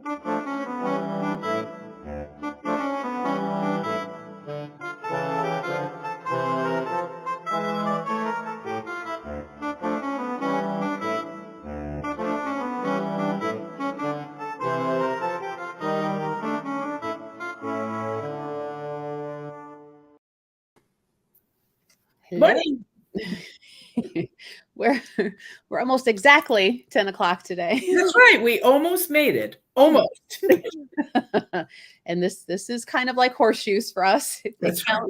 Morning. We're almost exactly 10 o'clock today. That's right. We almost made it. Almost. And this is kind of like horseshoes for us. That's right.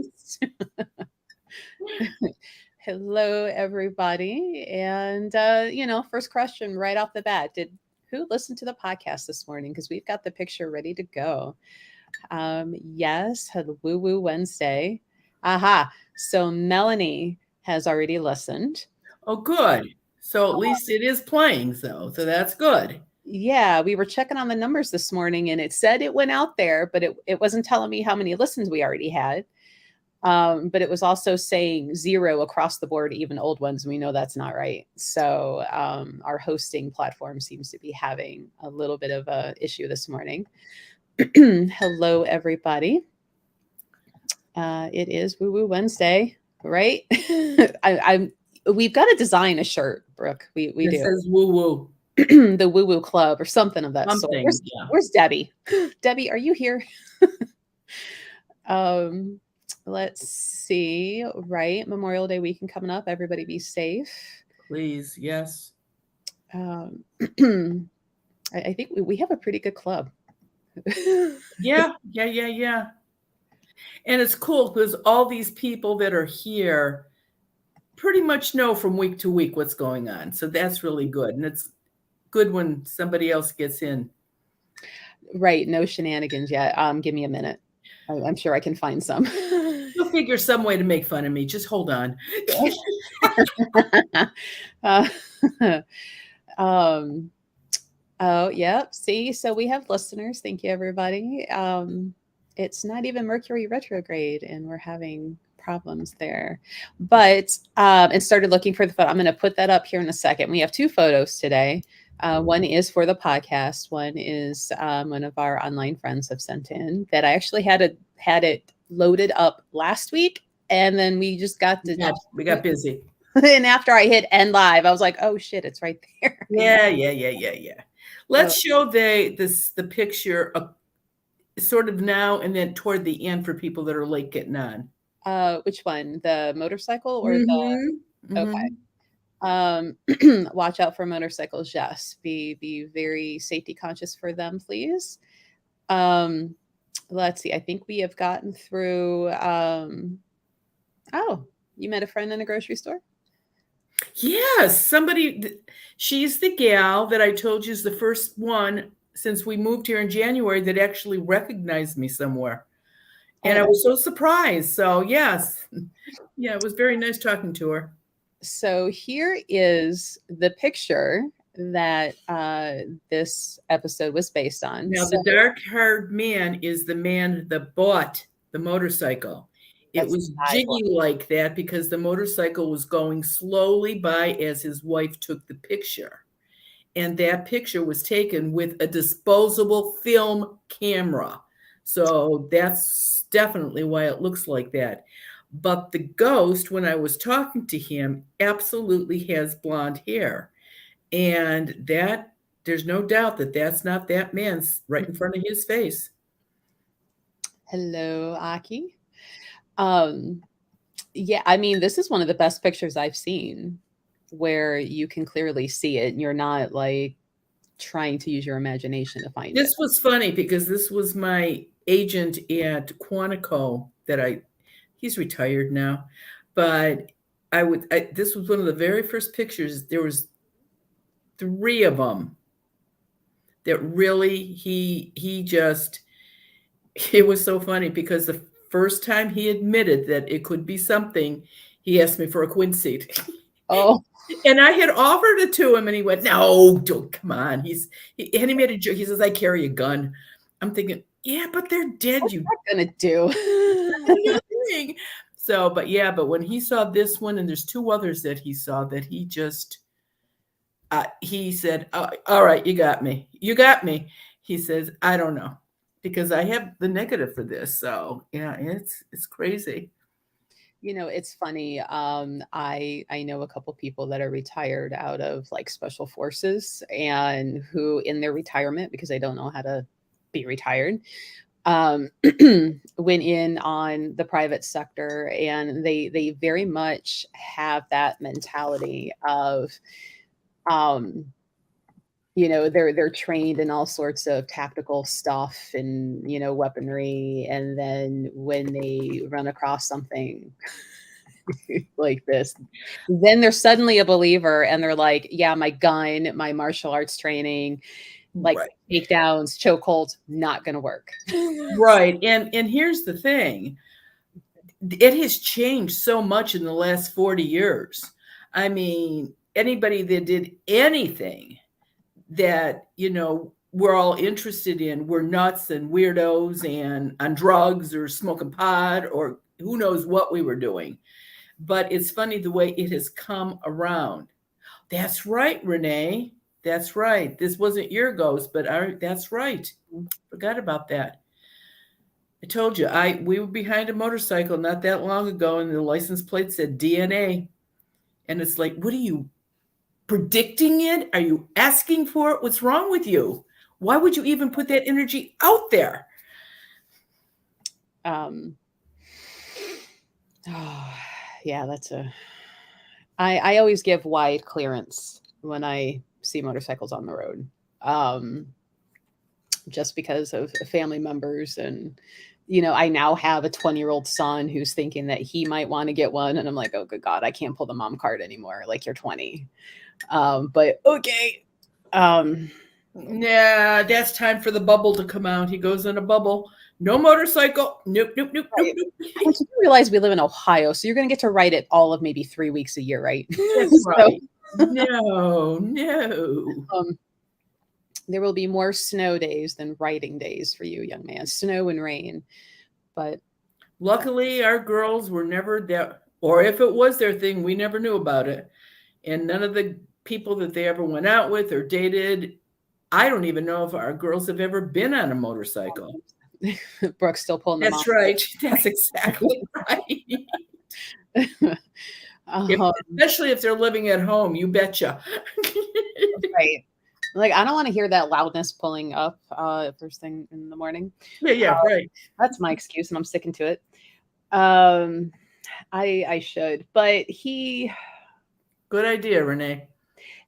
Hello, everybody. And first question right off the bat. Who listened to the podcast this morning? Because we've got the picture ready to go. Yes, had Woo Woo Wednesday. Aha. So Melanie has already listened. Oh, good. So at least it is playing, so that's good. Yeah, we were checking on the numbers this morning and it said it went out there, but it wasn't telling me how many listens we already had. But it was also saying 0 across the board, even old ones. And we know that's not right. So our hosting platform seems to be having a little bit of a issue this morning. Hello, everybody. It is Woo Woo Wednesday, right? We've got to design a shirt, Brooke. We do. It says Woo Woo. The Woo Woo Club or something of that sort. Where's Debbie? Debbie, are you here? Let's see. Right, Memorial Day weekend coming up. Everybody be safe. Please, yes. I think we have a pretty good club. Yeah. And it's cool because all these people that are here pretty much know from week to week what's going on. So that's really good. And it's good when somebody else gets in. Right. No shenanigans yet. Give me a minute. I'm sure I can find some. You'll figure some way to make fun of me. Just hold on. Oh, yep. See, so we have listeners. Thank you, everybody. It's not even Mercury retrograde, and we're having problems there. But and started looking for the photo. I'm going to put that up here in a second. We have 2 photos today. One is for the podcast. One is one of our online friends have sent in that I actually had it loaded up last week, and then we just got busy. And after I hit end live, I was like, "Oh shit, it's right there." Yeah. Let's show the picture sort of now and then toward the end for people that are late getting on. Which one? The motorcycle or the? Okay. Watch out for motorcycles. Yes. Be very safety conscious for them, please. Let's see. I think we have gotten through. Oh, you met a friend in a grocery store? Yes, she's the gal that I told you is the first one since we moved here in January that actually recognized me somewhere. And I was so surprised. So yes. Yeah, it was very nice talking to her. So here is the picture that this episode was based on. Now, the dark-haired man is the man that bought the motorcycle. It was jiggy like that because the motorcycle was going slowly by as his wife took the picture. And that picture was taken with a disposable film camera. So that's definitely why it looks like that. But the ghost, when I was talking to him, absolutely has blonde hair. And there's no doubt that that's not that man's right in front of his face. Hello, Aki. Yeah, I mean, this is one of the best pictures I've seen where you can clearly see it and you're not like trying to use your imagination to find it. This was funny because this was my agent at Quantico he's retired now, but this was one of the very first pictures. There was 3 of them that really, it was so funny because the first time he admitted that it could be something, he asked me for a quinseed. Oh. And I had offered it to him and he went, "No, don't, come on." And he made a joke. He says, "I carry a gun." I'm thinking, yeah, but they're dead. What's that gonna do? So, but when he saw this one, and there's 2 others that he saw that he said, "All right, you got me. He says, I don't know, because I have the negative for this. So yeah, it's crazy. It's funny. I know a couple people that are retired out of like special forces and who in their retirement, because they don't know how to be retired, um, went in on the private sector, and they very much have that mentality of, um, they're trained in all sorts of tactical stuff and weaponry, and then when they run across something like this, then they're suddenly a believer, and they're like, yeah, my gun, my martial arts training, like Right. takedowns, chokeholds, not gonna work. Right. And here's the thing. It has changed so much in the last 40 years. I mean, anybody that did anything that, we're all interested in, we're nuts and weirdos and on drugs or smoking pot or who knows what we were doing. But it's funny the way it has come around. That's right, Renee. That's right. This wasn't your ghost, but that's right. Forgot about that. I told you, we were behind a motorcycle not that long ago, and the license plate said DNA. And it's like, what are you predicting it? Are you asking for it? What's wrong with you? Why would you even put that energy out there? Oh, yeah, I always give wide clearance when I see motorcycles on the road. Just because of family members, and I now have a 20-year-old son who's thinking that he might want to get one, and I'm like, oh good God, I can't pull the mom card anymore, like you're 20. But okay. Yeah, that's time for the bubble to come out. He goes in a bubble. No motorcycle. Nope, nope, nope, Right. nope, You realize we live in Ohio, so you're going to get to ride it all of maybe 3 weeks a year, right? That's So, right. No. There will be more snow days than riding days for you, young man. Snow and rain. But luckily, our girls were never there, or if it was their thing, we never knew about it. And none of the people that they ever went out with or dated, I don't even know if our girls have ever been on a motorcycle. Brooke's still pulling them off. That's right. That's exactly right. Especially if they're living at home, you betcha. Right. Like, I don't want to hear that loudness pulling up first thing in the morning. Yeah, right. That's my excuse, and I'm sticking to it. I should, but good idea, Renee.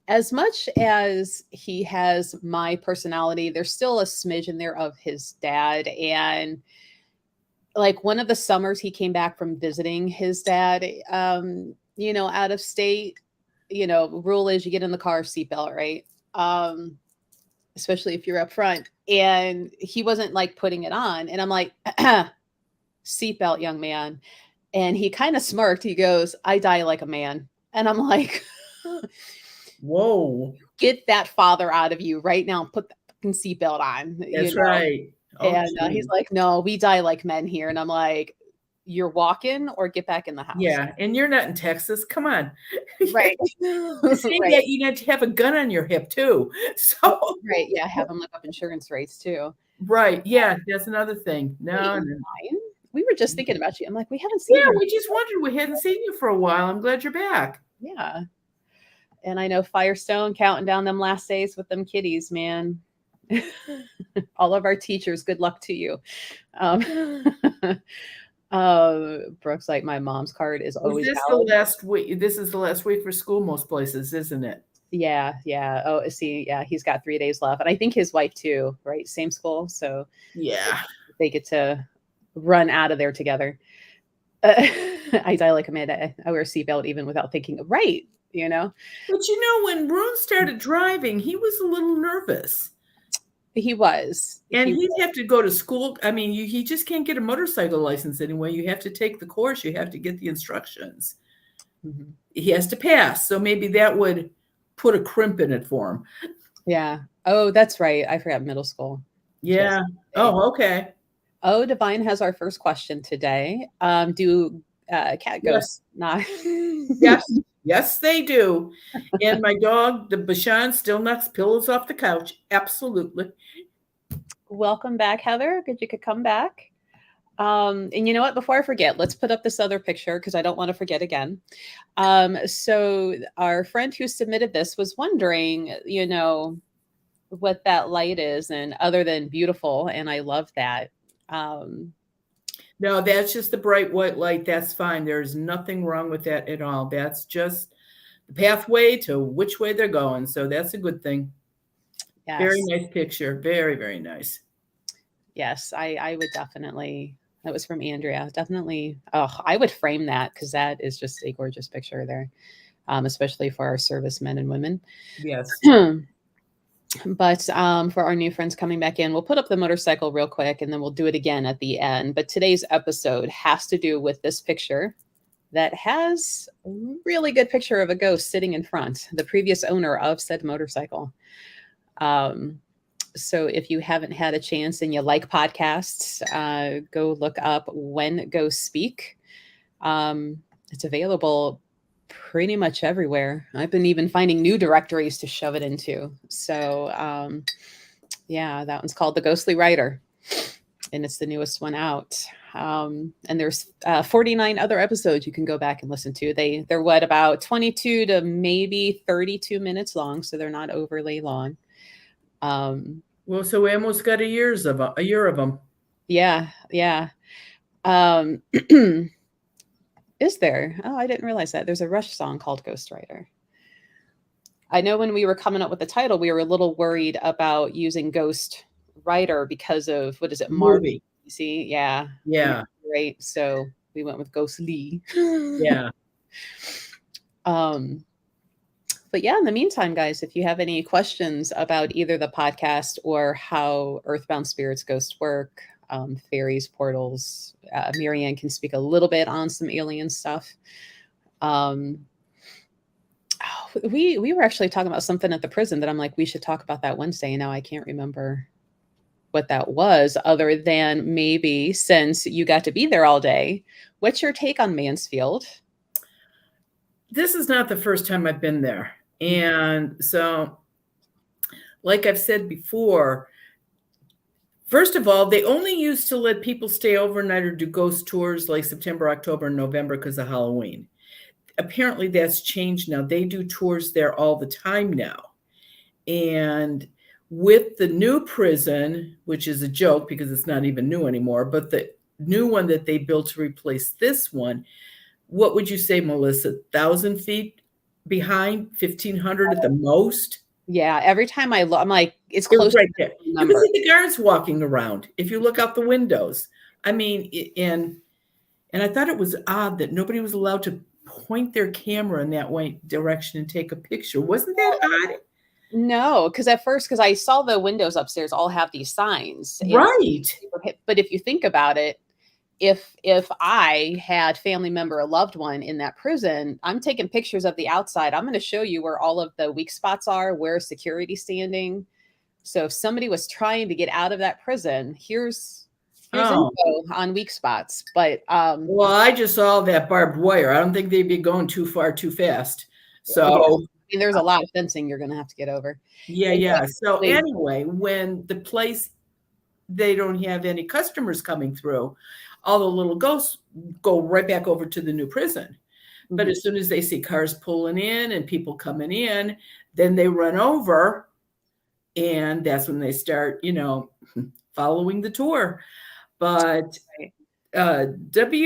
As much as he has my personality, there's still a smidge in there of his dad. And like one of the summers he came back from visiting his dad, out of state, rule is you get in the car, seatbelt, right? Especially if you're up front. And he wasn't like putting it on. And I'm like, seatbelt, young man. And he kind of smirked. He goes, I die like a man. And I'm like, whoa, get that father out of you right now and put the fucking seatbelt on. That's right. Oh, and he's like, no, we die like men here. And I'm like, you're walking or get back in the house. Yeah. And you're not in Texas. Come on. Right. Saying Right. that you need to have a gun on your hip too. So right. Yeah. Have them look up insurance rates too. Right. Yeah. That's another thing. No. We were just thinking about you. I'm like, we haven't seen Yeah, you. we just wondered. We hadn't seen you for a while. I'm glad you're back. Yeah. And I know Firestone counting down them last days with them kiddies, man. All of our teachers, good luck to you. Brooke's like, my mom's card is always this valid. the last week? This is the last week for school most places, isn't it? Yeah. Oh, see, yeah, he's got 3 days left. And I think his wife too, right? Same school. So yeah, they get to run out of there together. I die like a man. I wear a seatbelt even without thinking, right? But when Brune started driving, he was a little nervous. He was. And he'd have to go to school. I mean, he just can't get a motorcycle license anyway. You have to take the course. You have to get the instructions. Mm-hmm. He has to pass. So maybe that would put a crimp in it for him. Yeah. Oh, that's right. I forgot middle school. Yeah. Oh, okay. Oh, Divine has our first question today. Do cat ghosts not? Yes, they do. And my dog, the Bashan, still knocks pillows off the couch. Absolutely. Welcome back, Heather. Good you could come back. And you know what? Before I forget, let's put up this other picture because I don't want to forget again. So our friend who submitted this was wondering, what that light is, and other than beautiful, and I love that. Um, No, that's just the bright white light. That's fine. There's nothing wrong with that at all. That's just the pathway to which way they're going. So that's a good thing. yes. Very nice picture. Very, very nice. Yes, I would definitely. That was from Andrea. Definitely. Oh, I would frame that because that is just a gorgeous picture there, especially for our servicemen and women. Yes. But for our new friends coming back in, we'll put up the motorcycle real quick and then we'll do it again at the end. But today's episode has to do with this picture that has a really good picture of a ghost sitting in front, the previous owner of said motorcycle. So if you haven't had a chance and you like podcasts, go look up When Ghosts Speak. It's available pretty much everywhere. I've been even finding new directories to shove it into. So yeah, that one's called The Ghostly Writer, and it's the newest one out. And there's 49 other episodes you can go back and listen to. They're what, about 22 to maybe 32 minutes long, so they're not overly long. Well, so we almost got a year of them. Yeah. Is there? Oh, I didn't realize that. There's a Rush song called Ghostwriter. I know when we were coming up with the title, we were a little worried about using Ghost Writer because of, what is it, Movie. You see? Yeah. Yeah. Right. So we went with Ghostly. Yeah. But yeah, in the meantime, guys, if you have any questions about either the podcast or how Earthbound Spirits Ghosts work, fairies, portals, Marianne can speak a little bit on some alien stuff. We were actually talking about something at the prison that I'm like, we should talk about that Wednesday. And now I can't remember what that was, other than maybe since you got to be there all day. What's your take on Mansfield? This is not the first time I've been there. And so, like I've said before, first of all, they only used to let people stay overnight or do ghost tours like September, October, and November because of Halloween. Apparently that's changed now. They do tours there all the time now. And with the new prison, which is a joke because it's not even new anymore, but the new one that they built to replace this one, what would you say, Melissa? 1,000 feet behind, 1,500 at the most? Yeah, every time I look, I'm like, it's close right to there. the You number. can see the guards walking around if you look out the windows. I mean, and I thought it was odd that nobody was allowed to point their camera in that way direction and take a picture. Wasn't that odd? No, because at first, because I saw the windows upstairs all have these signs. Right. But if you think about it, if I had family member or loved one in that prison, I'm taking pictures of the outside. I'm going to show you where all of the weak spots are, where security's standing. So if somebody was trying to get out of that prison, here's info on weak spots. But well, I just saw that barbed wire. I don't think they'd be going too far too fast. So I mean, there's a lot of fencing you're going to have to get over. Yeah. So anyway, when the place, they don't have any customers coming through, all the little ghosts go right back over to the new prison. But as soon as they see cars pulling in and people coming in, then they run over, and that's when they start, following the tour. But WVIZ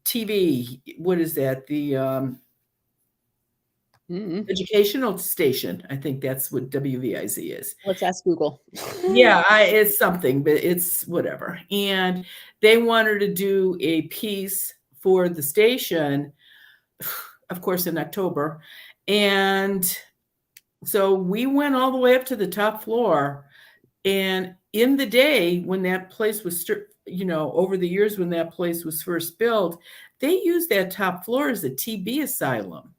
TV, what is that? The educational station. I think that's what WVIZ is. Let's ask Google. Yeah, it's something, but it's whatever. And they wanted to do a piece for the station, of course, in October. And so we went all the way up to the top floor. And in the day when that place was, over the years when that place was first built, they used that top floor as a TB asylum.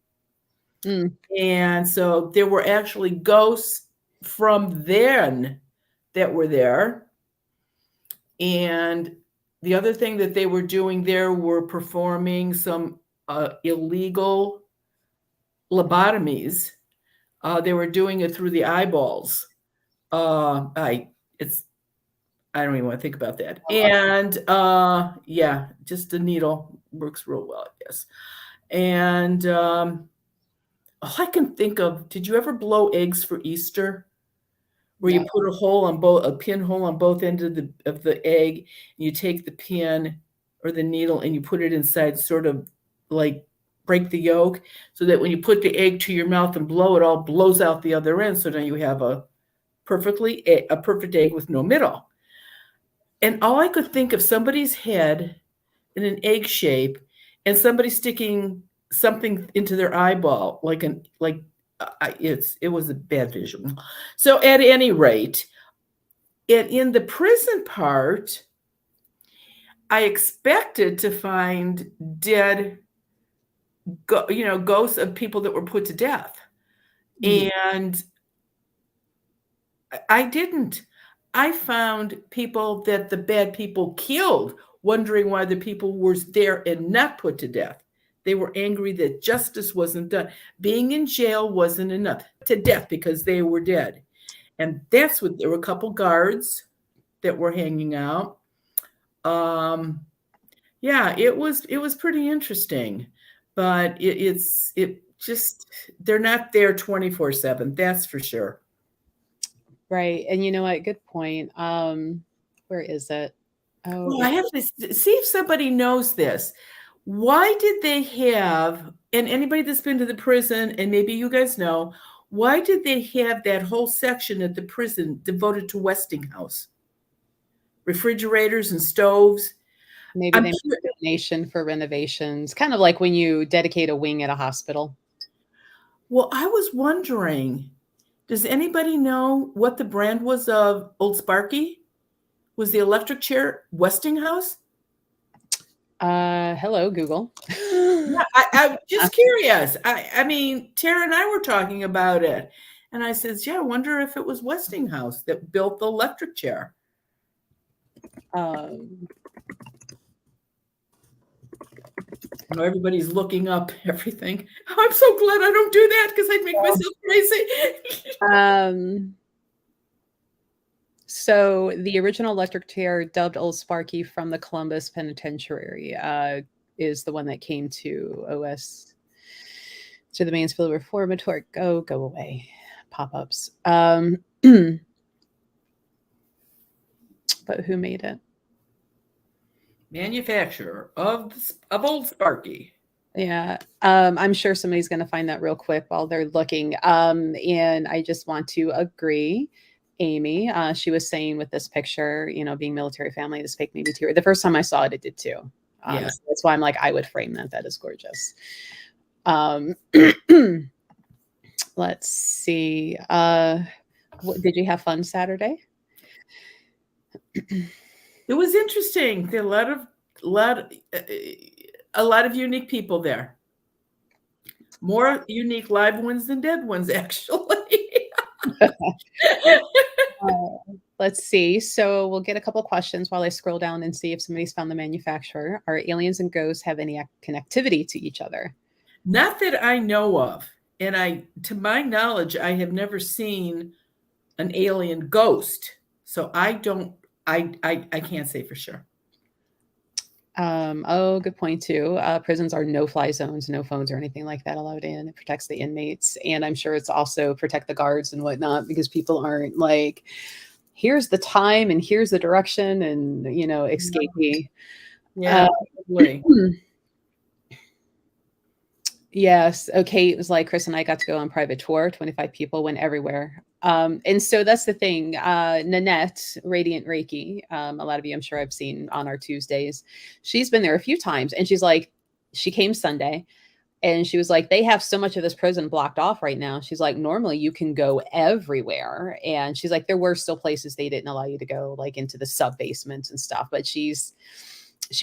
And so there were actually ghosts from then that were there. And the other thing that they were doing there were performing some illegal lobotomies. They were doing it through the eyeballs. I don't even want to think about that. And yeah, just a needle works real well, I guess. And all I can think of, did you ever blow eggs for Easter? Where No. you put a pinhole on both ends of the egg, and you take the pin or the needle and you put it inside, sort of like break the yolk, so that when you put the egg to your mouth and blow, it all blows out the other end. So now you have a perfect egg with no middle. And all I could think of, somebody's head in an egg shape and somebody sticking something into their eyeball, it was a bad visual. So at any rate, in the prison part, I expected to find dead, ghosts of people that were put to death. And I didn't. I found people that the bad people killed, wondering why the people were there and not put to death. They were angry that justice wasn't done. Being in jail wasn't enough, to death because they were dead. And that's what, there were a couple guards that were hanging out. Yeah, it was pretty interesting, but they're not there 24/7. That's for sure. Right. And you know what? Good point. Where is it? Oh, Well, I have to see if somebody knows this. Why did they have, and anybody that's been to the prison, and maybe you guys know, why did they have that whole section at the prison devoted to Westinghouse? Refrigerators and stoves. maybe they made a donation for renovations, kind of like when you dedicate a wing at a hospital. Well, I was wondering, does anybody know what the brand was of Old Sparky? Was the electric chair Westinghouse? Hello, Google. Yeah, I'm just curious. I mean, Tara and I were talking about it, and I says, "Yeah, I wonder if it was Westinghouse that built the electric chair." Everybody's looking up everything. Oh, I'm so glad I don't do that because I'd make myself crazy. So the original electric chair, dubbed Old Sparky from the Columbus Penitentiary, is the one that came to OS, to the Mansfield Reformatory. Go away, pop-ups. But who made it? Manufacturer of Old Sparky. Yeah, I'm sure somebody's going to find that real quick while they're looking. And I just want to agree. Amy, she was saying with this picture, being military family, this fake made me tear. The first time I saw it, it did too. Yeah. So that's why I'm like, I would frame that. That is gorgeous. Let's see. Did you have fun Saturday? It was interesting. There are a lot of unique people there. More unique live ones than dead ones, actually. Let's see. So we'll get a couple questions while I scroll down and see if somebody's found the manufacturer. Are aliens and ghosts have any connectivity to each other? Not that I know of. And to my knowledge, I have never seen an alien ghost. So I can't say for sure. Good point too. Prisons are no-fly zones, no phones or anything like that allowed in. It protects the inmates, and I'm sure it's also protect the guards and whatnot, because people aren't like, here's the time and here's the direction, and escapee. Yeah. Yes. Okay. It was like Chris and I got to go on private tour. 25 people, went everywhere. And so that's the thing. Nanette, Radiant Reiki, a lot of you, I'm sure I've seen on our Tuesdays. She's been there a few times, and she's like, she came Sunday, and she was like, they have so much of this prison blocked off right now. She's like, normally you can go everywhere. And she's like, there were still places they didn't allow you to go, like into the sub basements and stuff. But she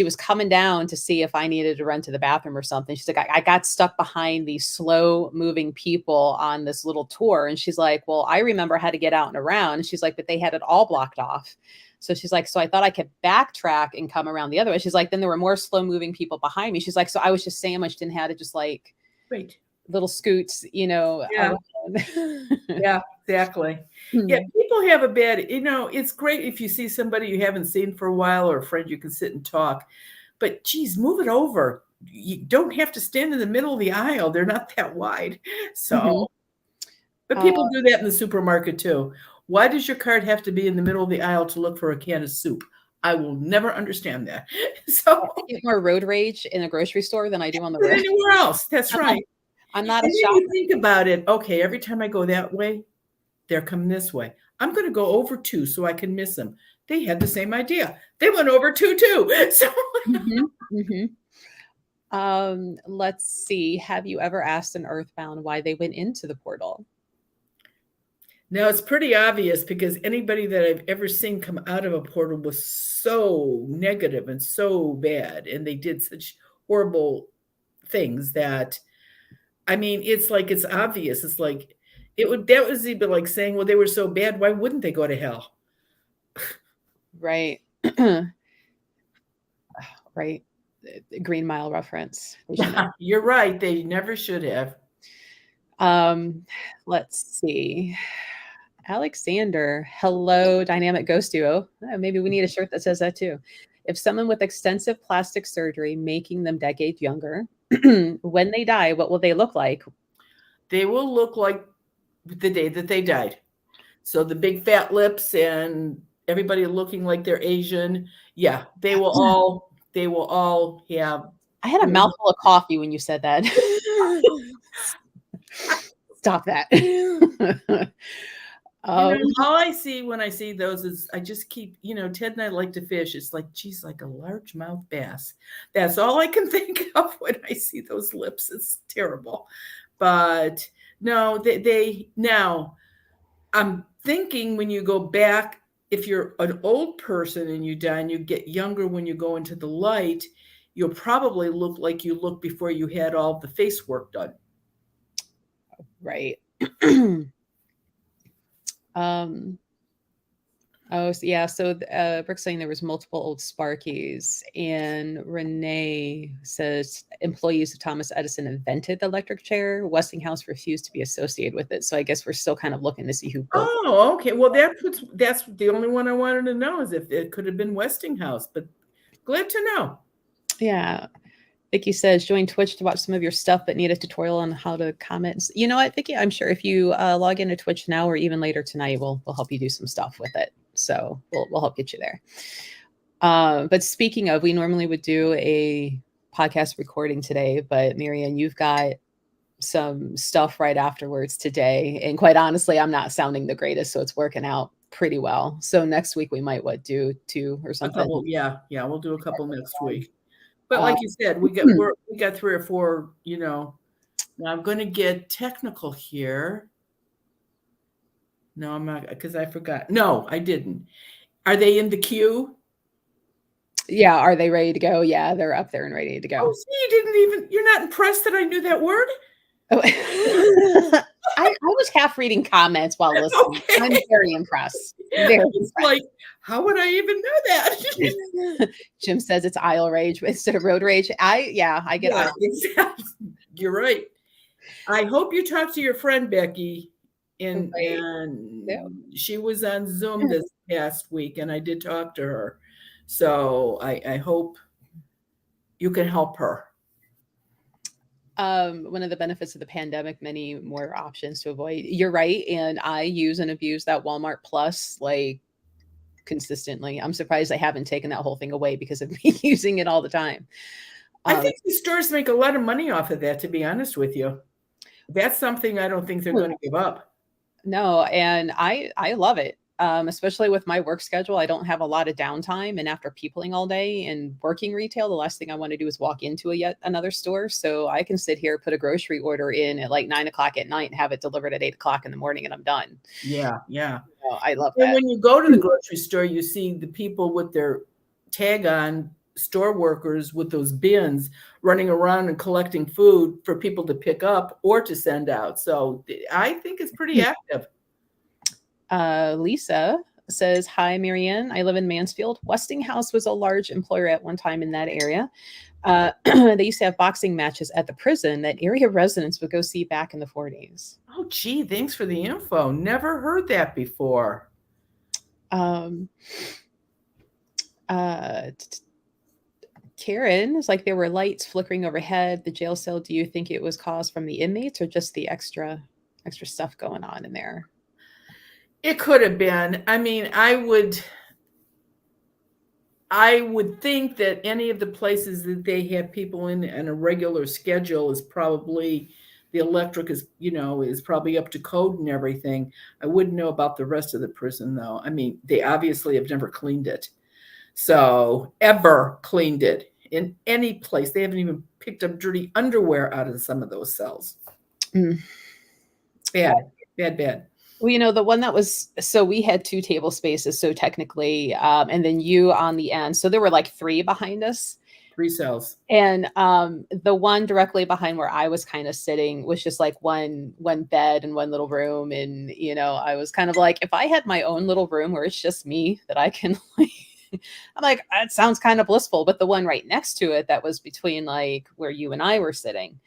was coming down to see if I needed to run to the bathroom or something. She's like, I got stuck behind these slow moving people on this little tour. And she's like, well, I remember how to get out and around. And she's like, but they had it all blocked off. So she's like, so I thought I could backtrack and come around the other way. She's like, then there were more slow moving people behind me. She's like, so I was just sandwiched and had to just like little scoots, Yeah. Yeah. Exactly. Yeah, people have a bad, it's great if you see somebody you haven't seen for a while or a friend you can sit and talk. But geez, move it over. You don't have to stand in the middle of the aisle. They're not that wide. So, but people do that in the supermarket too. Why does your cart have to be in the middle of the aisle to look for a can of soup? I will never understand that. So I get more road rage in a grocery store than I do on the than road. anywhere else. That's right. I'm not And a then shopper. you think about it. Okay, every time I go that way, they're coming this way. I'm going to go over 2 so I can miss them. They had the same idea. They went over 2 too. So Let's see. Have you ever asked an Earthbound why they went into the portal? now it's pretty obvious because anybody that I've ever seen come out of a portal was so negative and so bad, and they did such horrible things that, I mean, it's like it's obvious. It's like that was even like saying, well, they were so bad, why wouldn't they go to hell? Right. Right. Green Mile reference. You're right. They never should have. Let's see. Alexander, hello, dynamic ghost duo. Maybe we need a shirt that says that too. If someone with extensive plastic surgery making them decades younger, when they die, what will they look like? They will look like the day that they died. So the big fat lips and everybody looking like they're Asian. Yeah, they will all have. I had a mouthful of coffee when you said that. Stop that. All I see when I see those is I just keep, Ted and I like to fish. It's like, geez, like a largemouth bass. That's all I can think of when I see those lips. It's terrible. But no, now I'm thinking when you go back, if you're an old person and you die and you get younger when you go into the light, you'll probably look like you looked before you had all the face work done. Right. Oh, so yeah. So Brooke's saying there was multiple old Sparkies, and Renee says employees of Thomas Edison invented the electric chair. Westinghouse refused to be associated with it. So I guess we're still kind of looking to see who built it. Oh, okay. Well, that's the only one I wanted to know is if it could have been Westinghouse, but glad to know. Yeah. Vicky says, join Twitch to watch some of your stuff, but need a tutorial on how to comment. You know what, Vicky? I'm sure if you log into Twitch now or even later tonight, we'll help you do some stuff with it. So we'll help get you there. But speaking of, we normally would do a podcast recording today, but Marianne, you've got some stuff right afterwards today. And quite honestly, I'm not sounding the greatest, so it's working out pretty well. So next week we might do 2 or something. Yeah, we'll do a couple next week. But like you said, we got 3 or 4, Now I'm going to get technical here. No, I'm not, because I forgot. No, I didn't. Are they in the queue? Yeah. Are they ready to go? Yeah, they're up there and ready to go. Oh, see, you're not impressed that I knew that word? Oh. I was half reading comments while listening. Okay. I'm very impressed. It's like, how would I even know that? Jim says it's aisle rage instead of road rage. I get it. Exactly. You're right. I hope you talked to your friend Becky, and she was on Zoom this past week, and I did talk to her. So I hope you can help her. One of the benefits of the pandemic, many more options to avoid. You're right. And I use and abuse that Walmart Plus like consistently. I'm surprised I haven't taken that whole thing away because of me using it all the time. I think the stores make a lot of money off of that, to be honest with you. That's something I don't think they're going to give up. No, and I love it. Especially with my work schedule, I don't have a lot of downtime. And after peopling all day and working retail, the last thing I want to do is walk into yet another store. So I can sit here, put a grocery order in at like 9 o'clock at night and have it delivered at 8 o'clock in the morning and I'm done. Yeah. So I love that. And when you go to the grocery store, you see the people with their tag on, store workers with those bins running around and collecting food for people to pick up or to send out. So I think it's pretty active. Lisa, says, "Hi, Marianne. I live in Mansfield. Westinghouse was a large employer at one time in that area. They used to have boxing matches at the prison that area residents would go see back in the 40s." Oh, gee, thanks for the info. Never heard that before. Um, Karen is like, there were lights flickering overhead. The jail cell. Do you think it was caused from the inmates or just the extra stuff going on in there? It could have been. I mean, I would think that any of the places that they have people in on a regular schedule is probably the electric is probably up to code and everything. I wouldn't know about the rest of the prison though. I mean, they obviously have never cleaned it. So ever cleaned it in any place. They haven't even picked up dirty underwear out of some of those cells. Mm. Bad, bad, bad. Well, the one that was, so we had 2 table spaces, so technically, and then you on the end. So there were like 3 behind us. 3 cells. And the one directly behind where I was kind of sitting was just like one bed and one little room. And, I was kind of like, if I had my own little room where it's just me that I can like, I'm like, that sounds kind of blissful. But the one right next to it that was between like where you and I were sitting,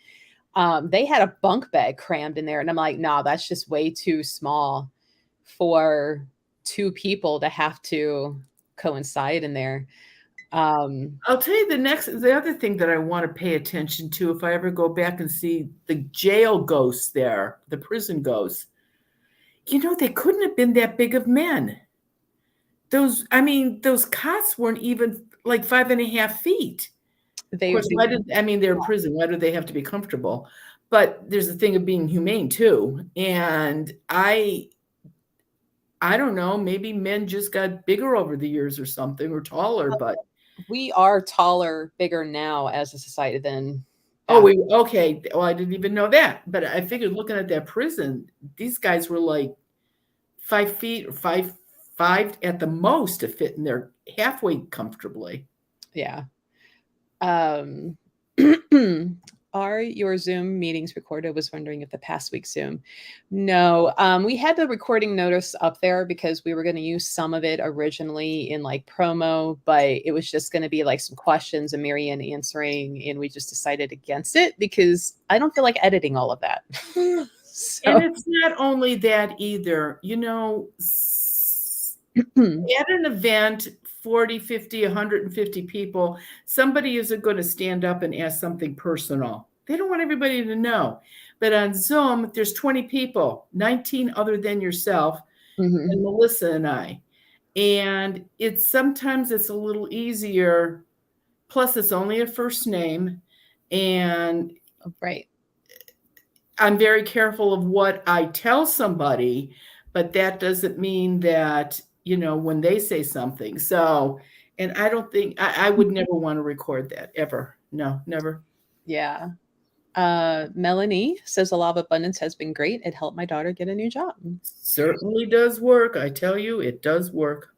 they had a bunk bed crammed in there. And I'm like, no, that's just way too small for 2 people to have to coincide in there. I'll tell you the other thing that I want to pay attention to if I ever go back and see the jail ghosts there, the prison ghosts. They couldn't have been that big of men. Those cots weren't even like 5.5 feet. Of course, they're in prison. Why do they have to be comfortable? But there's a thing of being humane too. And I don't know, maybe men just got bigger over the years or something, or taller, but we are taller, bigger now as a society than. Okay. Well, I didn't even know that, but I figured looking at that prison, these guys were like 5 feet or 5 at the most to fit in there halfway comfortably. Yeah. Are your Zoom meetings recorded? I was wondering if the past week's Zoom. No, we had the recording notice up there because we were going to use some of it originally in like promo, but it was just going to be like some questions and Marianne answering. And we just decided against it because I don't feel like editing all of that. So. And it's not only that either, at an event, 40, 50, 150 people, somebody isn't going to stand up and ask something personal. They don't want everybody to know. But on Zoom, there's 20 people, 19 other than yourself, and Melissa and I. And sometimes it's a little easier. Plus, it's only a first name. And right. I'm very careful of what I tell somebody, but that doesn't mean that when they say something. So, and I don't think I would never want to record that ever. No, never. Yeah. Melanie says a law of abundance has been great. It helped my daughter get a new job. Certainly does work. I tell you, it does work.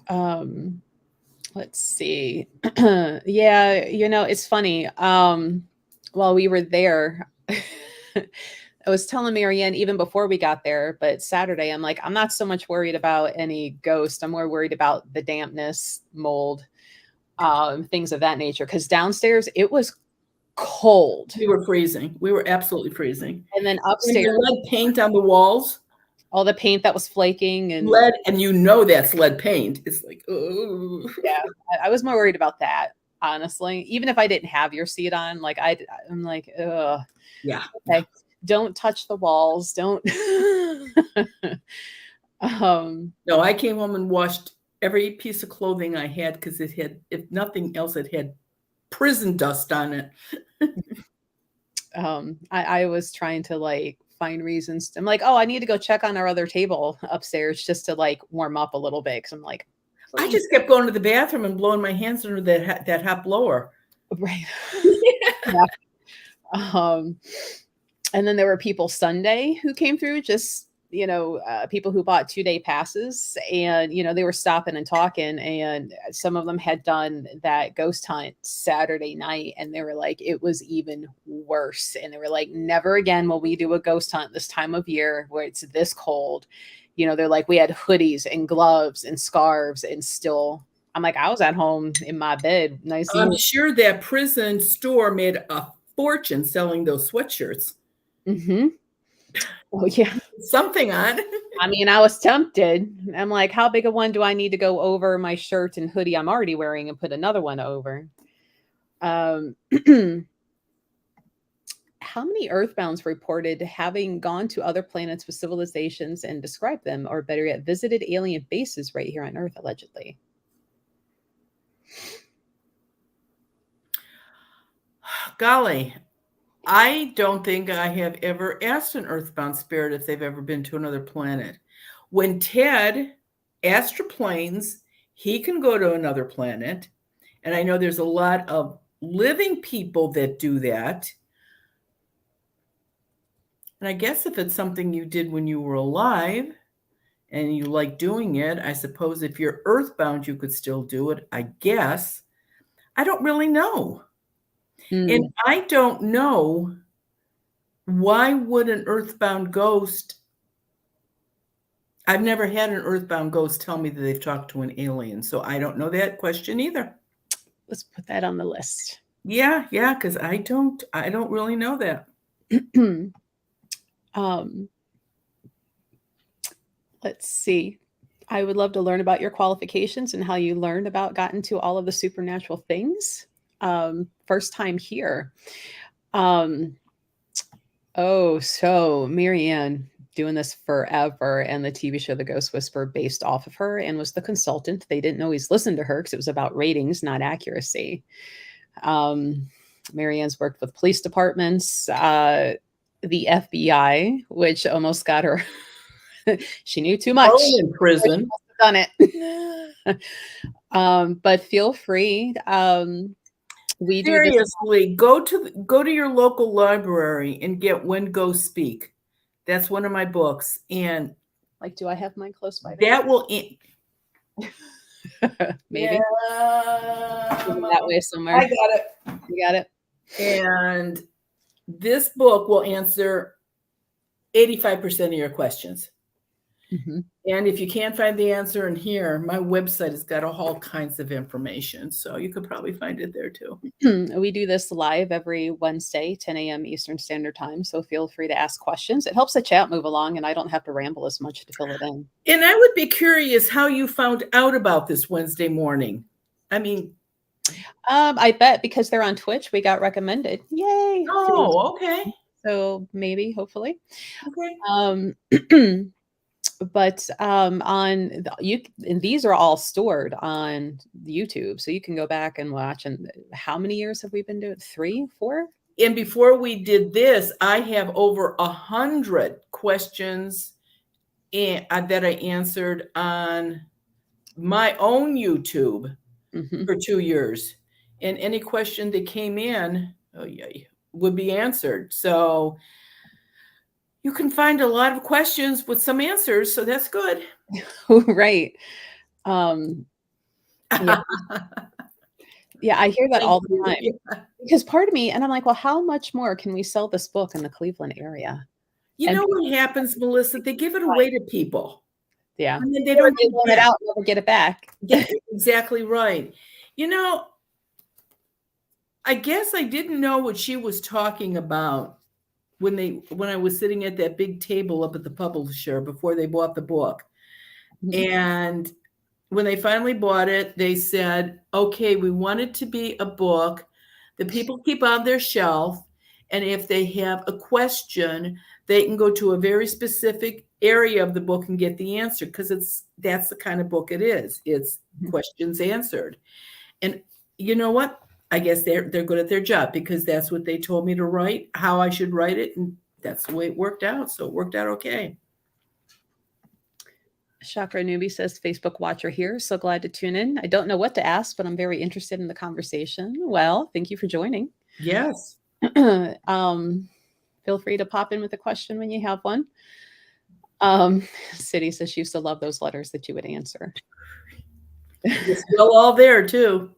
Let's see. Yeah, it's funny. While we were there, I was telling Marianne even before we got there, but Saturday, I'm like, I'm not so much worried about any ghost. I'm more worried about the dampness, mold, things of that nature. Because downstairs, it was cold. We were freezing. We were absolutely freezing. And then upstairs, lead paint on the walls. All the paint that was flaking and lead, and that's lead paint. It's like, oh. Yeah, I was more worried about that, honestly. Even if I didn't have your seat on, like I'm like, ugh. Yeah. Okay. Don't touch the walls. Don't. No, I came home and washed every piece of clothing I had because it had, if nothing else, it had prison dust on it. I was trying to like find reasons. I'm like, oh, I need to go check on our other table upstairs just to like warm up a little bit. Because I'm like, please. I just kept going to the bathroom and blowing my hands under that hot blower. Right. Yeah. And then there were people Sunday who came through, just, people who bought 2-day passes and, they were stopping and talking, and some of them had done that ghost hunt Saturday night. And they were like, it was even worse. And they were like, never again will we do a ghost hunt this time of year where it's this cold. they're like, we had hoodies and gloves and scarves and still, I'm like, I was at home in my bed. Nice. I'm sure that prison store made a fortune selling those sweatshirts. Mm-hmm. Oh, yeah. Something on. I mean, I was tempted. I'm like, how big a one do I need to go over my shirt and hoodie I'm already wearing and put another one over? How many Earthbounds reported having gone to other planets with civilizations and described them, or better yet, visited alien bases right here on Earth, allegedly? Golly, I don't think I have ever asked an earthbound spirit if they've ever been to another planet. When Ted astroplanes, he can go to another planet. And I know there's a lot of living people that do that. And I guess if it's something you did when you were alive and you like doing it, I suppose if you're earthbound, you could still do it, I guess. I don't really know. And I don't know, why would an earthbound ghost, I've never had an earthbound ghost tell me that they've talked to an alien, so I don't know that question either. Let's put that on the list. Yeah, because I don't really know that. Let's see. I would love to learn about your qualifications and how you learned about gotten to all of the supernatural things. First time here. So Marianne doing this forever, and the TV show The Ghost Whisperer based off of her and was the consultant. They didn't always listen to her because it was about ratings, not accuracy. Marianne's worked with police departments, the FBI, which almost got her. She knew too much. In prison. Done it. But feel free. We seriously go to your local library and get When Ghosts Speak. That's one of my books. And like, do I have mine close by? That will maybe that way somewhere. I got it. You got it. And this book will answer 85% of your questions. Mm-hmm. And if you can't find the answer in here, my website has got all kinds of information. So you could probably find it there too. We do this live every Wednesday, 10 a.m. Eastern Standard Time. So feel free to ask questions. It helps the chat move along and I don't have to ramble as much to fill it in. And I would be curious how you found out about this Wednesday morning. I mean, I bet because they're on Twitch, we got recommended. Yay. Oh, okay. So maybe, hopefully. Okay. But and these are all stored on YouTube, so you can go back and watch. And how many years have we been doing? 3, 4? And before we did this, I have over 100 questions that I answered on my own YouTube for 2 years. And any question that came in, would be answered. So you can find a lot of questions with some answers, so that's good. Right. Yeah. Yeah, I hear that all the time. Yeah. Because part of me, and I'm like, well, how much more can we sell this book in the Cleveland area? You know what happens, Melissa? They give it away to people. Yeah. And then they don't loan it out and never get it back. Yeah, exactly right. You know, I guess I didn't know what she was talking about when I was sitting at that big table up at the publisher before they bought the book. And when they finally bought it, they said, okay, we want it to be a book that people keep on their shelf. And if they have a question, they can go to a very specific area of the book and get the answer, because that's the kind of book it is. It's questions answered. And you know what? I guess they're good at their job, because that's what they told me to write, how I should write it. And that's the way it worked out. So it worked out okay. Chakra Newbie says, Facebook watcher here. So glad to tune in. I don't know what to ask, but I'm very interested in the conversation. Well, thank you for joining. Yes. Feel free to pop in with a question when you have one. City says she used to love those letters that you would answer. It's still all there too.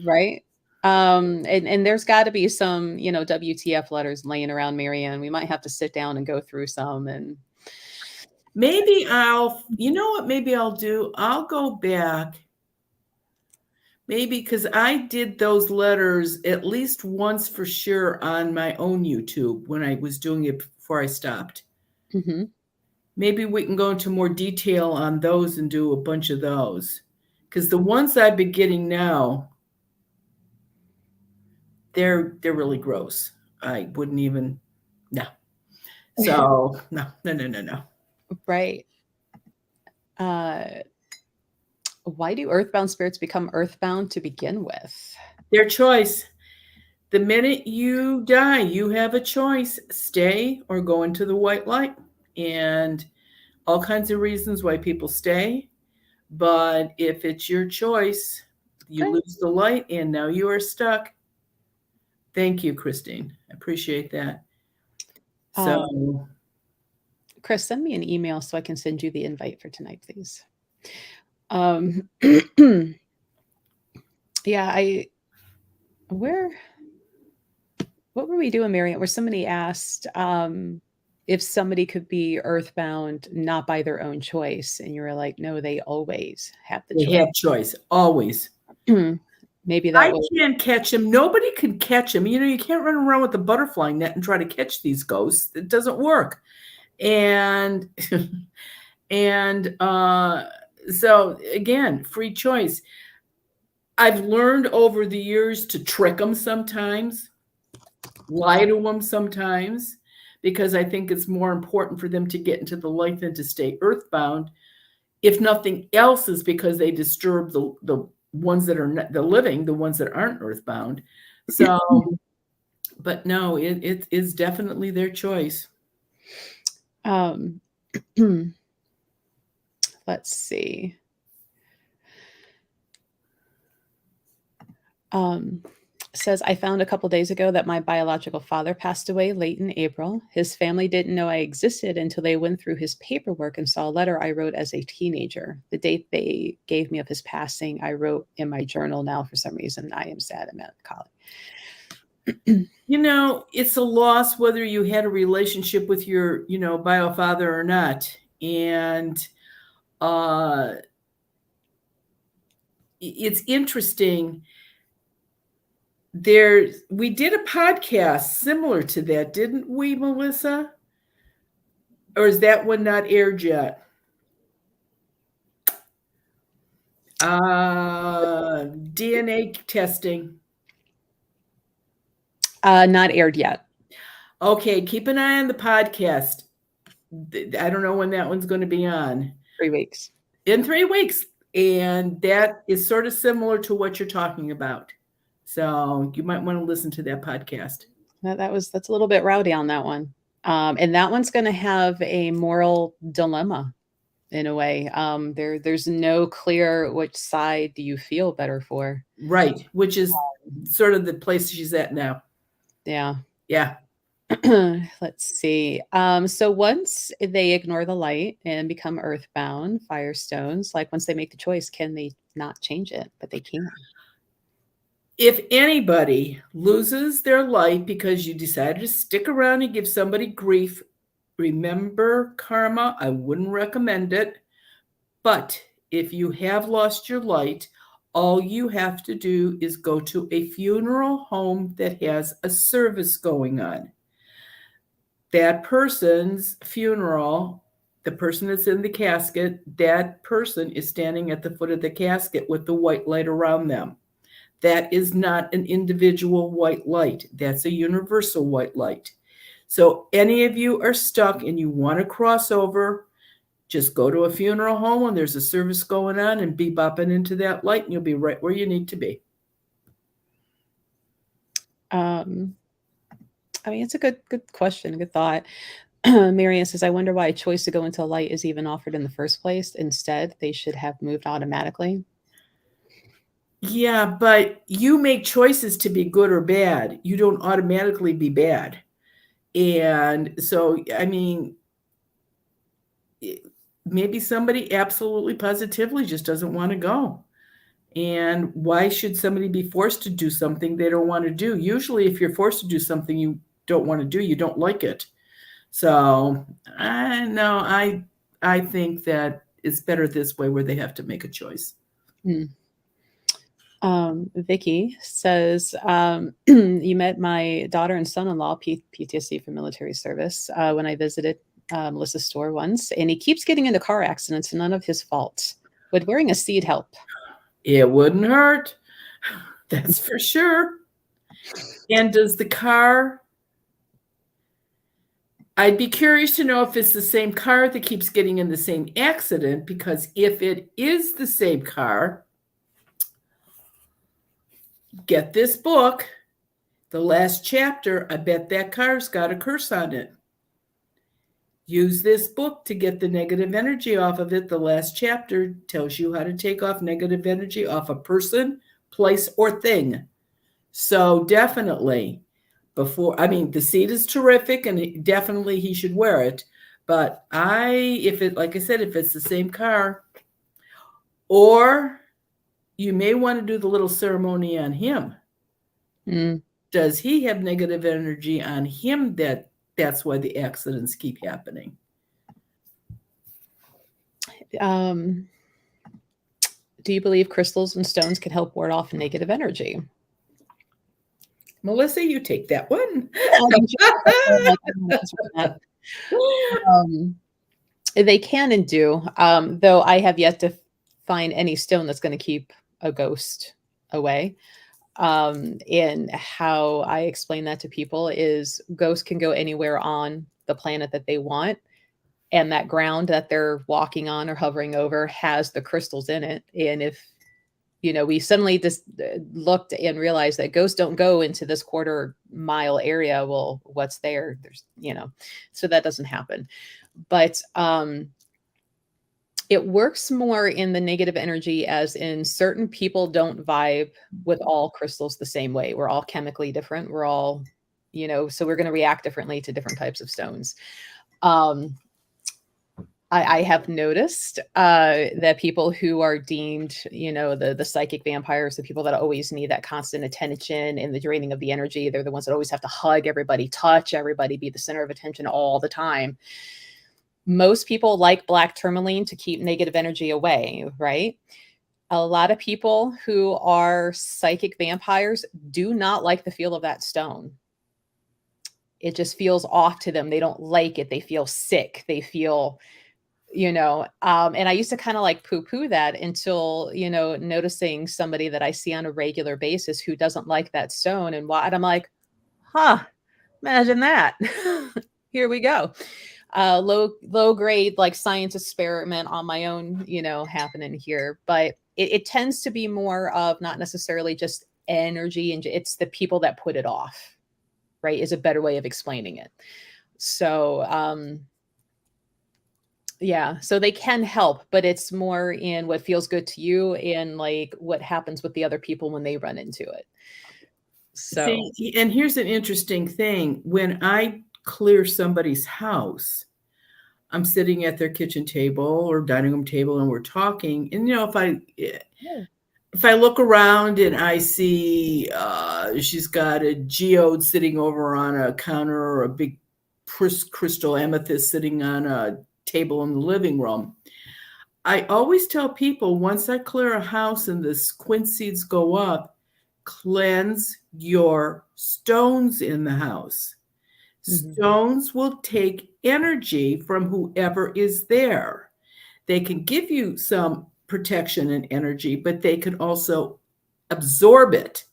Right. And there's got to be some, WTF letters laying around, Marianne. We might have to sit down and go through some and Maybe you know what, maybe I'll do? I'll go back. Maybe because I did those letters at least once for sure on my own YouTube when I was doing it before I stopped. Mm-hmm. Maybe we can go into more detail on those and do a bunch of those. Because the ones I've been getting now, they're really gross. I wouldn't even, no. So no. Right. Why do earthbound spirits become earthbound to begin with? Their choice. The minute you die, you have a choice: stay or go into the white light. And all kinds of reasons why people stay. But if it's your choice, you Okay. lose the light and now you are stuck. Thank you, Christine. I appreciate that. So, Chris, send me an email so I can send you the invite for tonight, please. Yeah, what were we doing, Marian? Where somebody asked if somebody could be earthbound not by their own choice, and you were like, no, they always have the they choice. have choice, always. Maybe that was. I can't catch them. Nobody can catch them. You can't run around with a butterfly net and try to catch these ghosts. It doesn't work. And so again, free choice. I've learned over the years to trick them sometimes, lie to them sometimes, because I think it's more important for them to get into the light than to stay earthbound. If nothing else, is because they disturb the ones that are the living, the ones that aren't earthbound. So, but no, it is definitely their choice. Let's see. Says, I found a couple days ago that my biological father passed away late in April. His family didn't know I existed until they went through his paperwork and saw a letter I wrote as a teenager. The date they gave me of his passing, I wrote in my journal. Now, for some reason, I am sad and melancholy. It's a loss whether you had a relationship with your, bio father or not. And it's interesting. We did a podcast similar to that, didn't we, Melissa? Or is that one not aired yet? DNA testing. Not aired yet. Okay, keep an eye on the podcast. I don't know when that one's going to be on. 3 weeks. In 3 weeks. And that is sort of similar to what you're talking about. So you might want to listen to that podcast. That's a little bit rowdy on that one. And that one's going to have a moral dilemma in a way. There's no clear which side do you feel better for. Right. Which is sort of the place she's at now. Yeah. Yeah. Let's see. So once they ignore the light and become earthbound, firestones, like once they make the choice, can they not change it? But they can. If anybody loses their light because you decided to stick around and give somebody grief, remember karma. I wouldn't recommend it. But if you have lost your light, all you have to do is go to a funeral home that has a service going on. That person's funeral, the person that's in the casket, that person is standing at the foot of the casket with the white light around them. That is not an individual white light. That's a universal white light. So any of you are stuck and you want to cross over, just go to a funeral home when there's a service going on and be bopping into that light and you'll be right where you need to be. It's a good question, a good thought. Marian says, I wonder why a choice to go into light is even offered in the first place. Instead, they should have moved automatically. Yeah, but you make choices to be good or bad. You don't automatically be bad. And so, maybe somebody absolutely positively just doesn't want to go. And why should somebody be forced to do something they don't want to do? Usually, if you're forced to do something you don't want to do, you don't like it. So I I think that it's better this way where they have to make a choice. Vicky says, you met my daughter and son-in-law, PTSD from military service, when I visited Melissa's store once, and he keeps getting into car accidents, none of his fault. Would wearing a seat help? It wouldn't hurt. That's for sure. And does the car... I'd be curious to know if it's the same car that keeps getting in the same accident, because if it is the same car, get this book, the last chapter, I bet that car's got a curse on it. Use this book to get the negative energy off of it. The last chapter tells you how to take off negative energy off a person, place, or thing. So definitely, the seat is terrific, and definitely he should wear it. But like I said, if it's the same car, or you may want to do the little ceremony on him. Does he have negative energy on him that's why the accidents keep happening? Do you believe crystals and stones can help ward off negative energy? Melissa, you take that one. They can and do, though I have yet to find any stone that's going to keep a ghost away. And how I explain that to people is ghosts can go anywhere on the planet that they want. And that ground that they're walking on or hovering over has the crystals in it. And if, we suddenly just looked and realized that ghosts don't go into this quarter-mile area, well, what's there? There's, so that doesn't happen. But it works more in the negative energy, as in certain people don't vibe with all crystals the same way. We're all chemically different. We're all, so we're going to react differently to different types of stones. I have noticed that people who are deemed, the psychic vampires, the people that always need that constant attention and the draining of the energy, they're the ones that always have to hug everybody, touch everybody, be the center of attention all the time. Most people like black tourmaline to keep negative energy away, right? A lot of people who are psychic vampires do not like the feel of that stone. It just feels off to them. They don't like it. They feel sick. They feel... and I used to kind of like poo-poo that until, noticing somebody that I see on a regular basis who doesn't like that stone, and I'm like, imagine that. Here we go. Low grade, like science experiment on my own, happening here, but it tends to be more of not necessarily just energy, and it's the people that put it off, right, is a better way of explaining it. So, yeah, so they can help, but it's more in what feels good to you and like what happens with the other people when they run into it. So, see, and here's an interesting thing. When I clear somebody's house, I'm sitting at their kitchen table or dining room table and we're talking. And, if I look around and I see she's got a geode sitting over on a counter, or a big crystal amethyst sitting on a table in the living room, I always tell people, once I clear a house and the quince seeds go up, cleanse your stones in the house. Mm-hmm. Stones will take energy from whoever is there. They can give you some protection and energy, but they can also absorb it.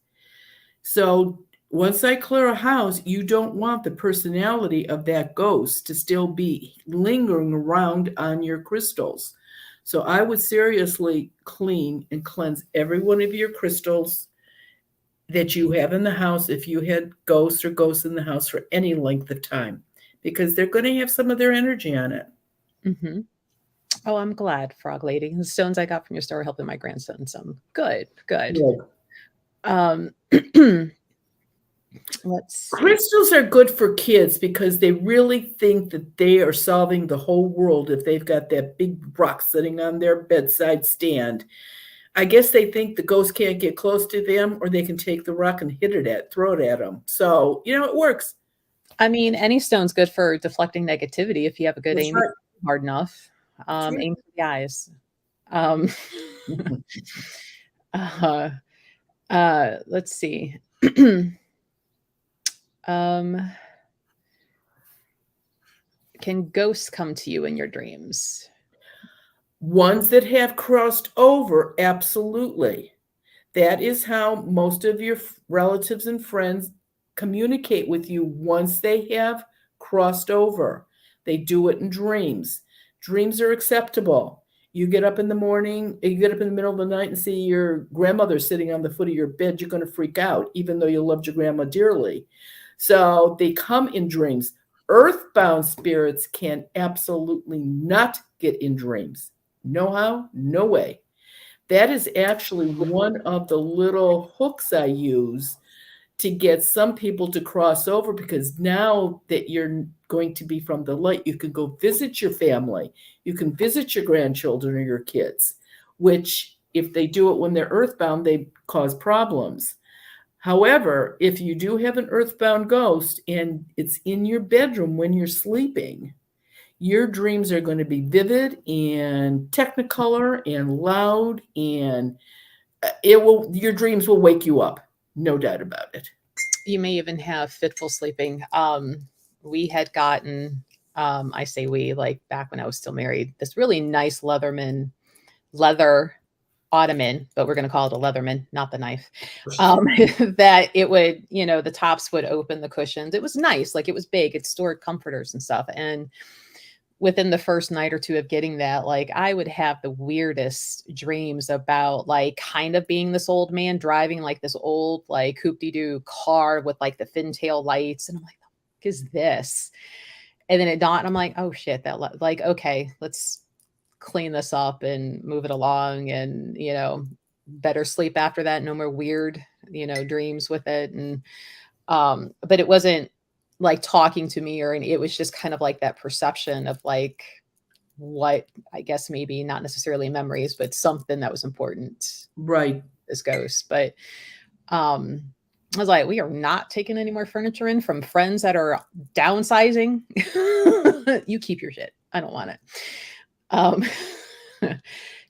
So once I clear a house, you don't want the personality of that ghost to still be lingering around on your crystals. So I would seriously clean and cleanse every one of your crystals that you have in the house if you had ghosts or ghosts in the house for any length of time, because they're going to have some of their energy on it. Mm-hmm. Oh, I'm glad, Frog Lady. The stones I got from your store are helping my grandson some. Good. Let's see. Crystals are good for kids because they really think that they are solving the whole world if they've got that big rock sitting on their bedside stand. I guess they think the ghost can't get close to them, or they can take the rock and throw it at them. So, it works. I mean, any stone's good for deflecting negativity if you have a good aim hard enough. Sure. Aim for the eyes. Um, uh, let's see. um, can ghosts come to you in your dreams? Ones that have crossed over, absolutely. That is how most of your relatives and friends communicate with you once they have crossed over. They do it in dreams. Dreams are acceptable. You get up in the morning, you get up in the middle of the night and see your grandmother sitting on the foot of your bed, you're going to freak out, even though you loved your grandma dearly. So they come in dreams. Earthbound spirits can absolutely not get in dreams. No how, no way. That is actually one of the little hooks I use to get some people to cross over, because now that you're going to be from the light, you can go visit your family. You can visit your grandchildren or your kids, which if they do it when they're earthbound, they cause problems. However, if you do have an earthbound ghost and it's in your bedroom when you're sleeping, your dreams are going to be vivid and technicolor and loud, and your dreams will wake you up, no doubt about it. You may even have fitful sleeping. We had gotten, I say we, like back when I was still married, this really nice leather ottoman, but we're going to call it a Leatherman, not the knife. That it would, the tops would open, the cushions. It was nice, like it was big. It stored comforters and stuff. And within the first night or two of getting that, like I would have the weirdest dreams about like kind of being this old man driving like this old like hoop-de-doo car with like the fin tail lights, and I'm like, what is this? And then it dawned, I'm like, oh shit, like okay, let's clean this up and move it along, and better sleep after that, no more weird dreams with it. And but it wasn't like talking to me, or it was just kind of like that perception of like what I guess maybe not necessarily memories, but something that was important, Right. this ghost. But I was like, we are not taking any more furniture in from friends that are downsizing. You keep your shit, I don't want it.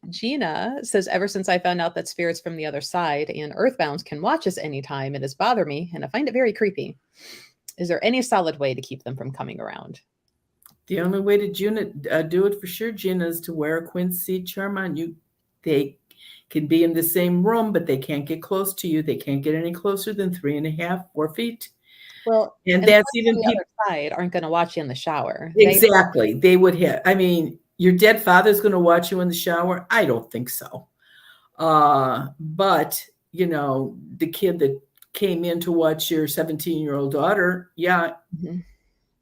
Gina says, ever since I found out that spirits from the other side and earthbounds can watch us anytime, it has bothered me and I find it very creepy. Is there any solid way to keep them from coming around? The only way to do it for sure, Gina, is to wear a quincy charm on you. They can be in the same room, but they can't get close to you. They can't get any closer than 3.5, 4 feet. Well, and that's even the other side aren't going to watch you in the shower. Exactly. They would have. I mean, your dead father's going to watch you in the shower? I don't think so. But the kid that came in to watch your 17-year-old daughter, yeah,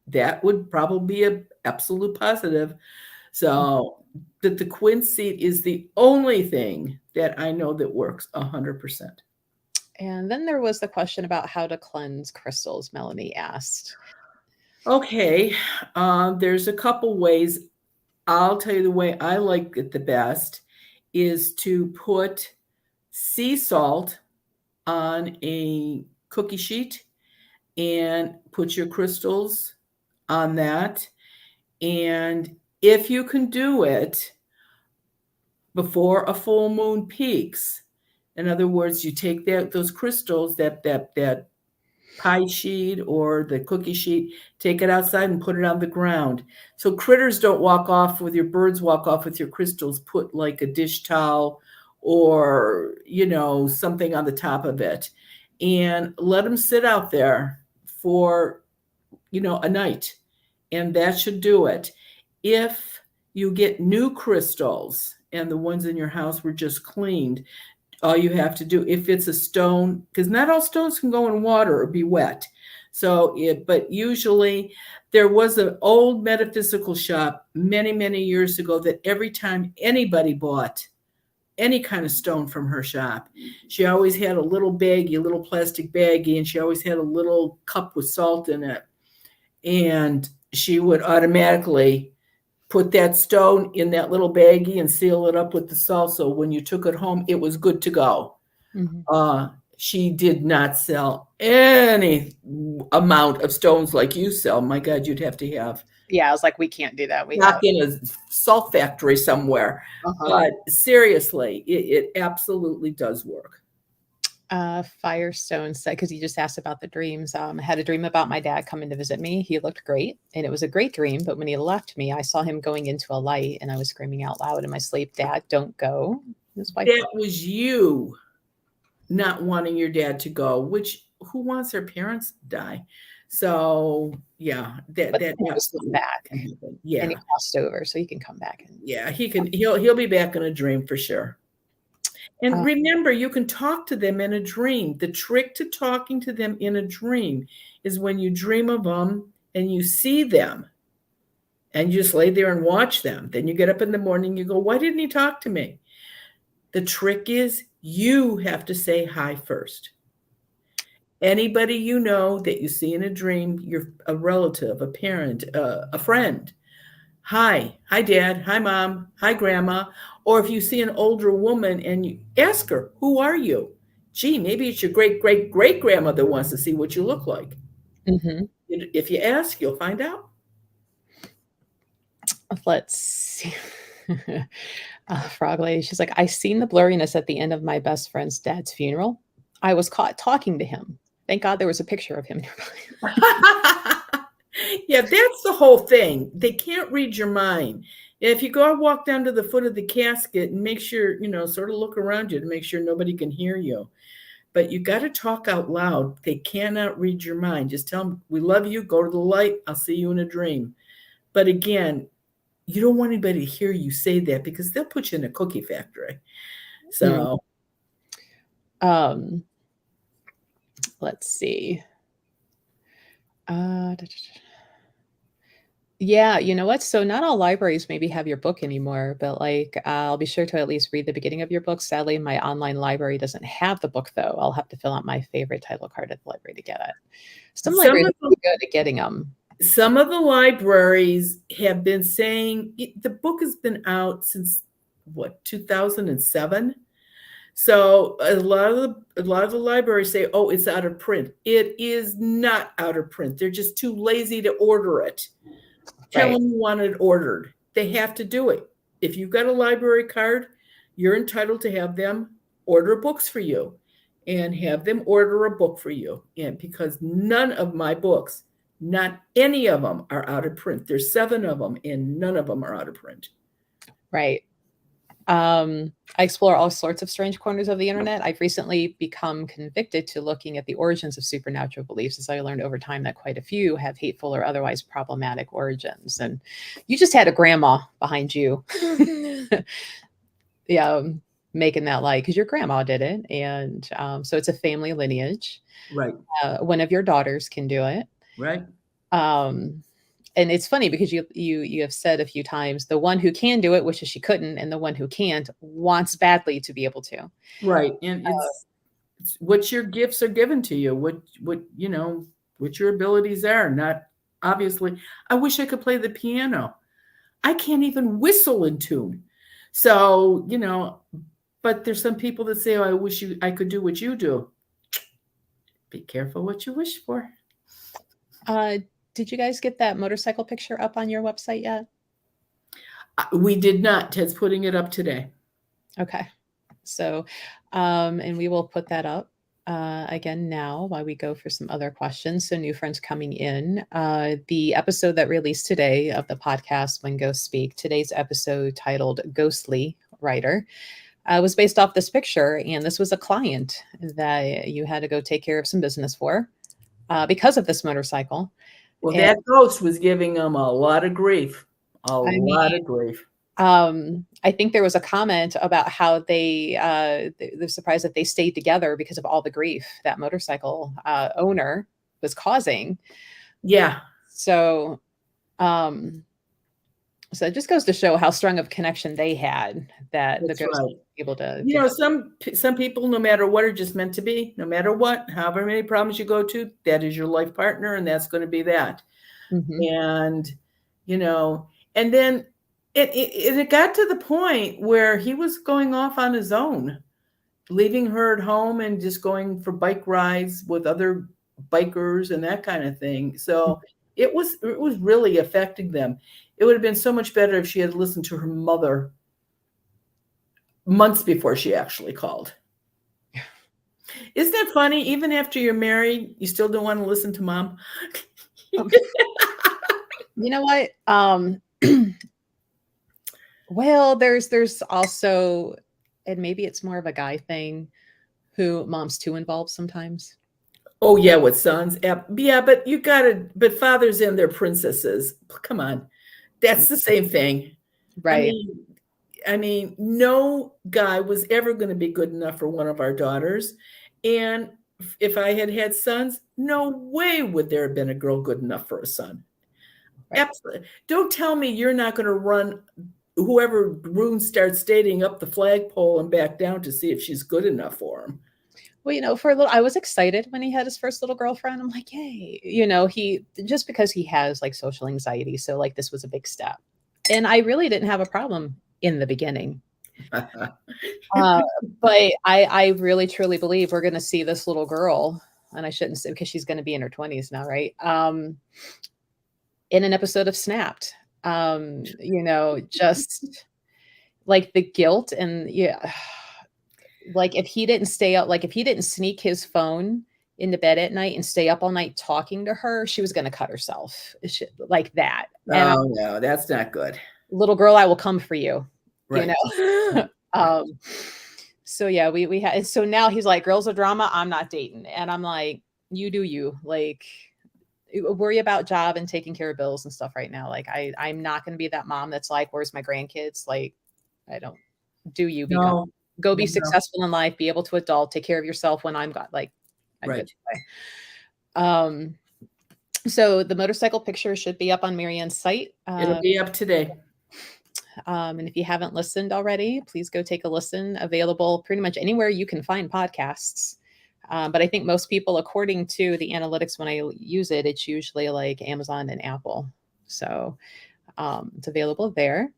that would probably be an absolute positive. So that the quincy is the only thing that I know that works 100%. And then there was the question about how to cleanse crystals, Melanie asked. Okay, there's a couple ways. I'll tell you the way I like it the best is to put sea salt on a cookie sheet and put your crystals on that. And if you can do it before a full moon peaks, in other words, you take those crystals, that pie sheet or the cookie sheet, take it outside and put it on the ground. So critters don't walk off with your birds, walk off with your crystals. Put like a dish towel or, something on the top of it and let them sit out there for, a night. And that should do it. If you get new crystals and the ones in your house were just cleaned, all you have to do, if it's a stone, because not all stones can go in water or be wet. But usually there was an old metaphysical shop many, many years ago that every time anybody bought any kind of stone from her shop, she always had a little baggie, a little plastic baggie, and she always had a little cup with salt in it. And she would automatically put that stone in that little baggie and seal it up with the salt. So when you took it home, it was good to go. She did not sell any amount of stones like you sell. My God, you'd have to have Yeah, I was like, we can't do that. We Not have in a salt factory somewhere. uh-huh. But seriously, it absolutely does work. Firestone said, because you just asked about the dreams. I had a dream about my dad coming to visit me. He looked great, and it was a great dream. But when he left me, I saw him going into a light, and I was screaming out loud in my sleep, "Dad, don't go!" His wife. That was you not wanting your dad to go, which who wants their parents to die? So yeah, that But that he was come absolutely back, can happen. and Yeah. he crossed over, so he can come back. And Yeah, he'll be back in a dream for sure. And uh, remember, you can talk to them in a dream. The trick to talking to them in a dream is when you dream of them and you see them and you just lay there and watch them. Then you get up in the morning, you go, why didn't he talk to me? The trick is you have to say hi first. Anybody you know that you see in a dream, you're a relative, a parent, a friend. Hi, dad. Hi, mom. Hi, grandma. Or if you see an older woman and you ask her, who are you? Gee, maybe it's your great great great grandmother wants to see what you look like. mhm. If you ask, you'll find out. Let's see. Frog Lady, she's like, I seen the blurriness at the end of my best friend's dad's funeral. I was caught talking to him. Thank God there was a picture of him nearby. Yeah, that's the whole thing. They can't read your mind. If you go walk down to the foot of the casket and make sure, sort of look around you to make sure nobody can hear you. But you got to talk out loud. They cannot read your mind. Just tell them, we love you. Go to the light. I'll see you in a dream. But again, you don't want anybody to hear you say that because they'll put you in a cookie factory. So, Um, let's see. Yeah, you know what? So not all libraries maybe have your book anymore, but like I'll be sure to at least read the beginning of your book. Sadly, my online library doesn't have the book though. I'll have to fill out my favorite title card at the library to get it. Some some libraries of are pretty good at getting them. some of the libraries have been saying the book has been out since what 2007. So a lot of the libraries say, "Oh, it's out of print." It is not out of print. They're just too lazy to order it. Tell Right. them you want it ordered. They have to do it. If you've got a library card, you're entitled to have them order books for you and have them order a book for you. And because none of my books, not any of them are out of print. There's 7 of them and none of them are out of print. Right. I explore all sorts of strange corners of the internet. I've recently become convicted to looking at the origins of supernatural beliefs, as I learned over time that quite a few have hateful or otherwise problematic origins. And you just had a grandma behind you. Yeah, making that light because your grandma did it. And so it's a family lineage. Right. One of your daughters can do it. Right. Um, and it's funny because you have said a few times the one who can do it wishes she couldn't, and the one who can't wants badly to be able to. Right. And it's what your gifts are given to you, what your abilities are. Not obviously, I wish I could play the piano. I can't even whistle in tune. So, but there's some people that say, oh, I wish I could do what you do. Be careful what you wish for. Did you guys get that motorcycle picture up on your website yet? We did not. Ted's putting it up today. Okay. So, and we will put that up again now while we go for some other questions. So, new friends coming in. The episode that released today of the podcast, When Ghosts Speak, today's episode titled Ghostly Writer, was based off this picture. And this was a client that you had to go take care of some business for because of this motorcycle. Well, that ghost was giving them a lot of grief. Lot of grief. I think there was a comment about how they're surprised that they stayed together because of all the grief that motorcycle owner was causing. Yeah. So, so it just goes to show how strong of a connection they had that That's the ghost right. was able to. Some people, no matter what, are just meant to be. No matter what, however many problems you go to, that is your life partner, and that's going to be that. And and then it got to the point where he was going off on his own, leaving her at home and just going for bike rides with other bikers and that kind of thing. So it was really affecting them. It would have been so much better if she had listened to her mother months before she actually called. Isn't that funny? Even after you're married, you still don't want to listen to mom. You know what? Well, there's also, and maybe it's more of a guy thing, who mom's too involved sometimes. Oh yeah, with sons. Yeah, but you gotta. But fathers and their princesses. Come on, that's the same thing. I Right. mean, no guy was ever going to be good enough for one of our daughters, and if I had had sons, no way would there have been a girl good enough for a son. Right. Absolutely. Don't tell me you're not going to run whoever Rune starts dating up the flagpole and back down to see if she's good enough for him. Well, for a little, I was excited when he had his first little girlfriend. I'm like, yay, he just because he has like social anxiety. So like this was a big step. And I really didn't have a problem in the beginning. But I really truly believe we're going to see this little girl, and I shouldn't say because she's going to be in her 20s now, right? In an episode of Snapped, just like the guilt and yeah, like if he didn't stay up, like if he didn't sneak his phone into bed at night and stay up all night talking to her, she was going to cut herself like that. And Oh no, that's not good. little girl, I will come for you. Right. Right. So yeah, we had, so now he's like, girls are drama, I'm not dating. And I'm like, you do you, like, worry about job and taking care of bills and stuff right now. Like I'm not going to be that mom that's like, where's my grandkids? Like, I don't do you No. go be successful in life, be able to adult, take care of yourself when I'm got like, I'm right. Good. So the motorcycle picture should be up on Marianne's site. It'll be up today. And if you haven't listened already, please go take a listen. Available pretty much anywhere you can find podcasts. But I think most people, according to the analytics, when I use it, it's usually like Amazon and Apple. So it's available there.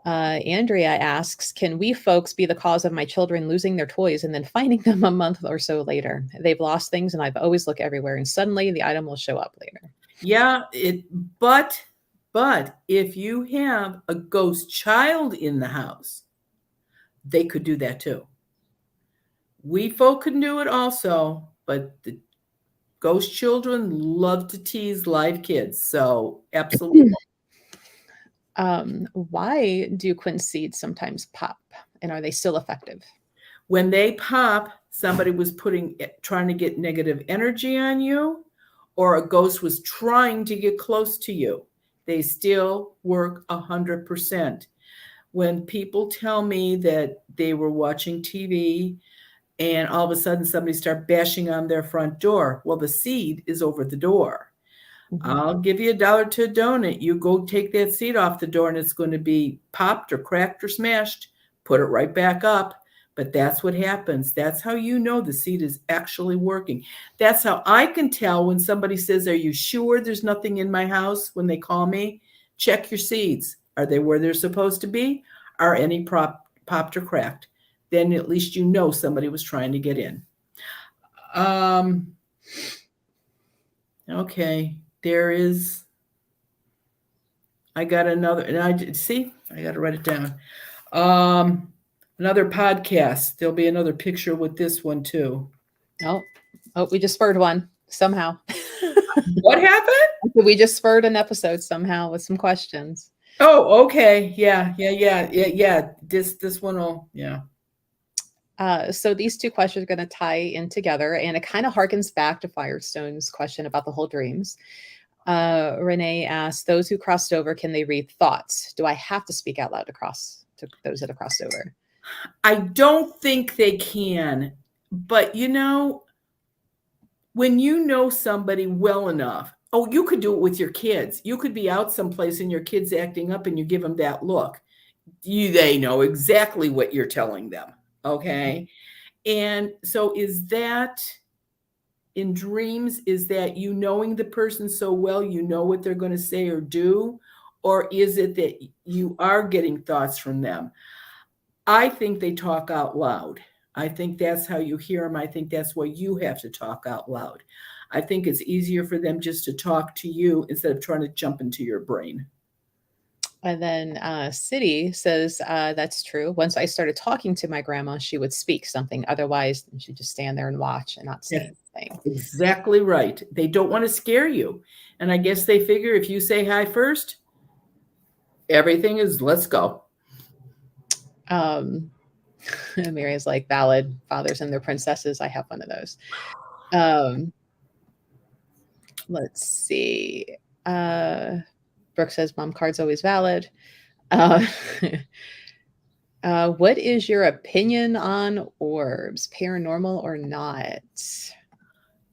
Andrea asks, can we folks be the cause of my children losing their toys and then finding them a month or so later? They've lost things and I've always looked everywhere and suddenly the item will show up later. Yeah, but if you have a ghost child in the house, they could do that too. We folk can do it also, but the ghost children love to tease live kids. So absolutely. Why do quince seeds sometimes pop, and are they still effective? When they pop, somebody was trying to get negative energy on you, or a ghost was trying to get close to you. They still work 100%. When people tell me that they were watching TV and all of a sudden somebody started bashing on their front door, well, the seed is over the door. I'll give you $1 to a donut. You go take that seed off the door and it's going to be popped or cracked or smashed. Put it right back up. But that's what happens. That's how you know the seed is actually working. That's how I can tell when somebody says, are you sure there's nothing in my house? When they call me, check your seeds. Are they where they're supposed to be? Are any popped or cracked? Then at least you know somebody was trying to get in. Okay. I got another, and I got to write it down. Another podcast. There'll be another picture with this one too. Oh, we just spurred one somehow. What happened? We just spurred an episode somehow with some questions. Oh, okay. Yeah. This one will, yeah. So these two questions are going to tie in together, and it kind of harkens back to Firestone's question about the whole dreams. Renee asked, those who crossed over, can they read thoughts? Do I have to speak out loud to those that have crossed over? I don't think they can, but when you know somebody well enough, you could do it with your kids. You could be out someplace and your kid's acting up and you give them that look. They know exactly what you're telling them. Okay. And so is that in dreams, is that you knowing the person so well, you know what they're going to say or do? Or is it that you are getting thoughts from them? I think they talk out loud. I think that's how you hear them. I think that's why you have to talk out loud. I think it's easier for them just to talk to you instead of trying to jump into your brain. And then City says, that's true. Once I started talking to my grandma, she would speak something. Otherwise, she'd just stand there and watch and not say anything. Exactly right. They don't want to scare you. And I guess they figure if you say hi first, everything is let's go. Mary's like, valid. Fathers and their princesses. I have one of those. Let's see. Brooke says, mom card's always valid. What is your opinion on orbs? Paranormal or not?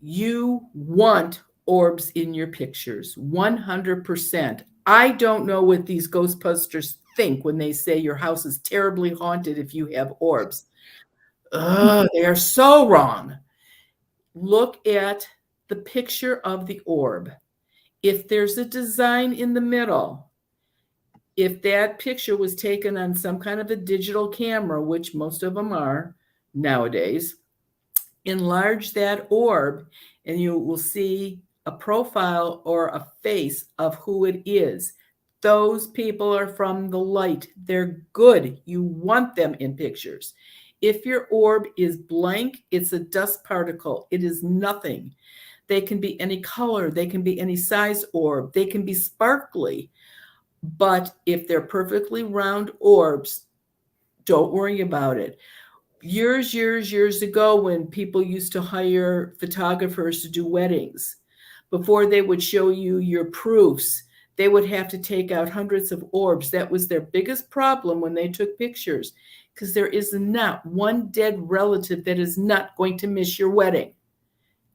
You want orbs in your pictures, 100%. I don't know what these Ghostbusters think when they say your house is terribly haunted if you have orbs. They are so wrong. Look at the picture of the orb. If there's a design in the middle, if that picture was taken on some kind of a digital camera, which most of them are nowadays, enlarge that orb and you will see a profile or a face of who it is. Those people are from the light. They're good. You want them in pictures. If your orb is blank, it's a dust particle. It is nothing. They can be any color. They can be any size orb. They can be sparkly. But if they're perfectly round orbs, don't worry about it. Years ago, when people used to hire photographers to do weddings, before they would show you your proofs, they would have to take out hundreds of orbs. That was their biggest problem when they took pictures, because there is not one dead relative that is not going to miss your wedding.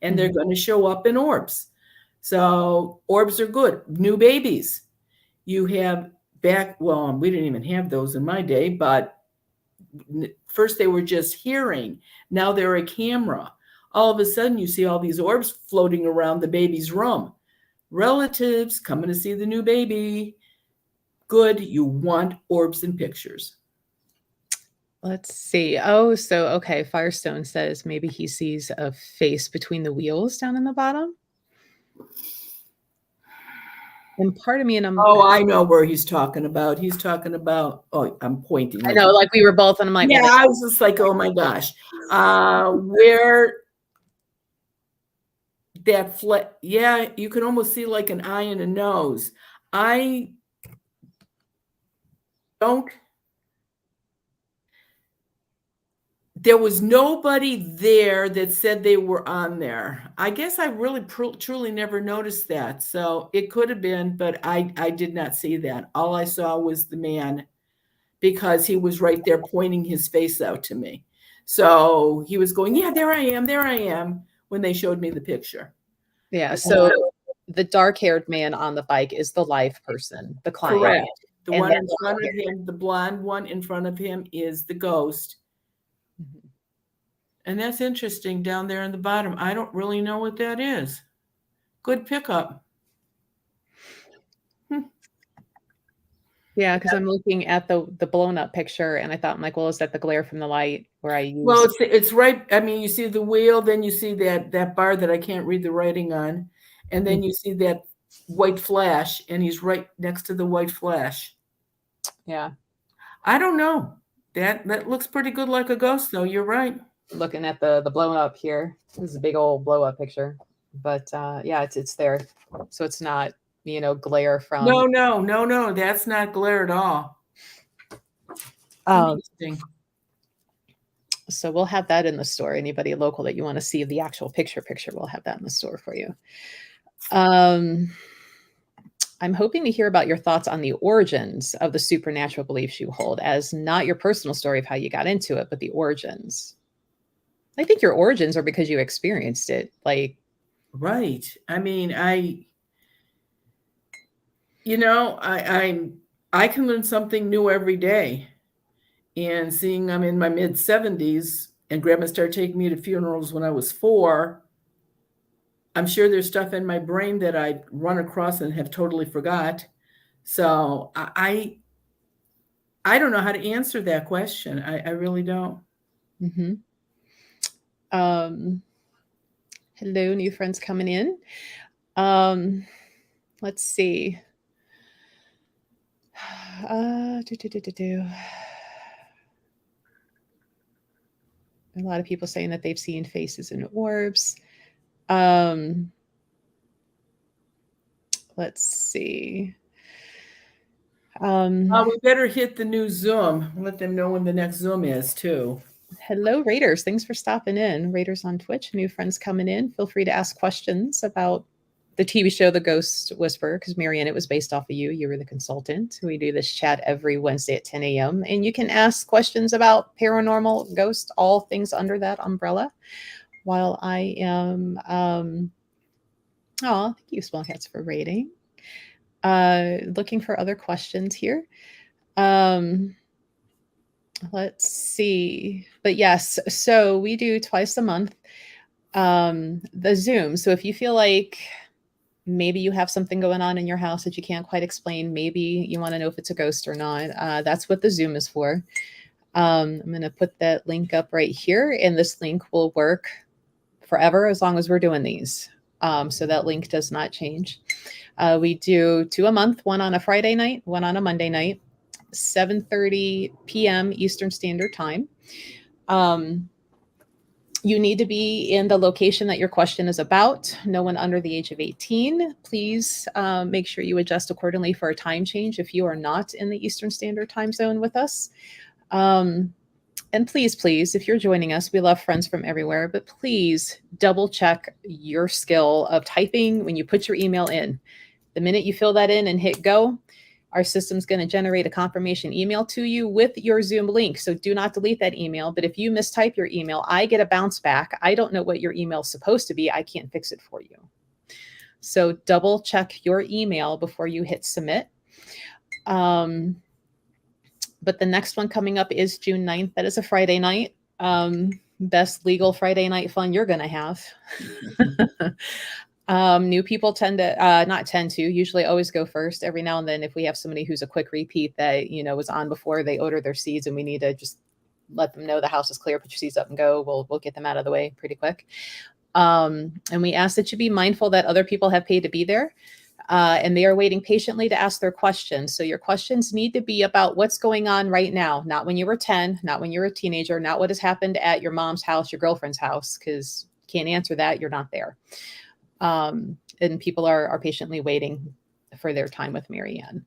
And they're going to show up in orbs. So orbs are good. New babies. You have well, we didn't even have those in my day, but first they were just hearing. Now they're a camera. All of a sudden you see all these orbs floating around the baby's room. Relatives coming to see the new baby. Good. You want orbs in pictures. Let's see. Oh, so okay. Firestone says maybe he sees a face between the wheels down in the bottom. And part of me, and I know where he's talking about. He's talking about, I'm pointing. I know, like we were both, and I'm like, yeah, well, I was just like, oh my gosh. Where that yeah, you can almost see like an eye and a nose. I don't. There was nobody there that said they were on there. I guess I really truly never noticed that. So it could have been, but I did not see that. All I saw was the man, because he was right there pointing his face out to me. So he was going, yeah, there I am, when they showed me the picture. Yeah, so the dark-haired man on the bike is the live person, the client. Correct. The one in front of him, the blonde one in front of him, is the ghost. Mm-hmm. And that's interesting down there in the bottom. I don't really know what that is. Good pickup. Yeah, because I'm looking at the blown up picture, and I thought, I'm like, well, is that the glare from the light where I use? Well, it's right. I mean, you see the wheel, then you see that bar that I can't read the writing on, and then you see that white flash, and he's right next to the white flash. Yeah. I don't know. That looks pretty good like a ghost, though. You're right. Looking at the blown up here. This is a big old blow up picture. But yeah, it's there. So it's not, glare from. No. That's not glare at all. Interesting. So we'll have that in the store. Anybody local that you want to see the actual picture, we'll have that in the store for you. I'm hoping to hear about your thoughts on the origins of the supernatural beliefs you hold, as not your personal story of how you got into it, but the origins. I think your origins are because you experienced it. Like, right. I mean, I can learn something new every day. And seeing I'm in my mid-70s and grandma started taking me to funerals when I was 4, I'm sure there's stuff in my brain that I'd run across and have totally forgot. So I don't know how to answer that question. I really don't. Mm-hmm. Hello, new friends coming in. Let's see. A lot of people saying that they've seen faces and orbs. Let's see. We better hit the new Zoom. Let them know when the next Zoom is, too. Hello, Raiders. Thanks for stopping in. Raiders on Twitch, new friends coming in. Feel free to ask questions about the TV show The Ghost Whisperer, because Marianne, it was based off of you. You were the consultant. We do this chat every Wednesday at 10 a.m. And you can ask questions about paranormal, ghost, all things under that umbrella. While I am, thank you, Small Cats, for rating. Looking for other questions here. Let's see. But yes, so we do twice a month the Zoom. So if you feel like maybe you have something going on in your house that you can't quite explain, maybe you want to know if it's a ghost or not, that's what the Zoom is for. I'm going to put that link up right here, and this link will work forever as long as we're doing these. So that link does not change. We do 2 a month, one on a Friday night, one on a Monday night, 7:30 p.m. Eastern Standard Time. You need to be in the location that your question is about. No one under the age of 18. Please make sure you adjust accordingly for a time change if you are not in the Eastern Standard Time zone with us. And please, if you're joining us, we love friends from everywhere, but please double check your skill of typing when you put your email in. The minute you fill that in and hit go, our system's going to generate a confirmation email to you with your Zoom link. So do not delete that email. But if you mistype your email, I get a bounce back. I don't know what your email is supposed to be. I can't fix it for you. So double check your email before you hit submit. But the next one coming up is June 9th. That is a Friday night. Best legal Friday night fun you're going to have. New people usually always go first. Every now and then, if we have somebody who's a quick repeat that, was on before, they order their seeds and we need to just let them know the house is clear, put your seeds up and go. We'll get them out of the way pretty quick. And we ask that you be mindful that other people have paid to be there. And they are waiting patiently to ask their questions. So your questions need to be about what's going on right now, not when you were 10, not when you were a teenager, not what has happened at your mom's house, your girlfriend's house, because you can't answer that. You're not there. And people are patiently waiting for their time with Marianne.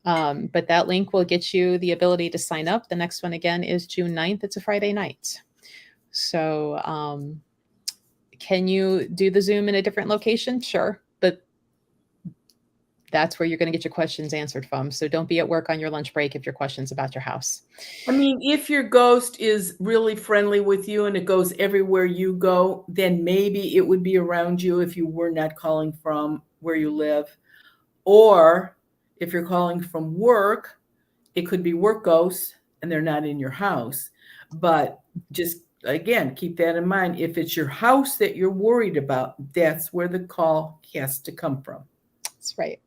But that link will get you the ability to sign up. The next one again is June 9th. It's a Friday night. So can you do the Zoom in a different location? Sure. But that's where you're going to get your questions answered from. So don't be at work on your lunch break if your question's about your house. I mean, if your ghost is really friendly with you and it goes everywhere you go, then maybe it would be around you if you were not calling from where you live. Or if you're calling from work, it could be work ghosts and they're not in your house. But just, again, keep that in mind. If it's your house that you're worried about, that's where the call has to come from. That's right.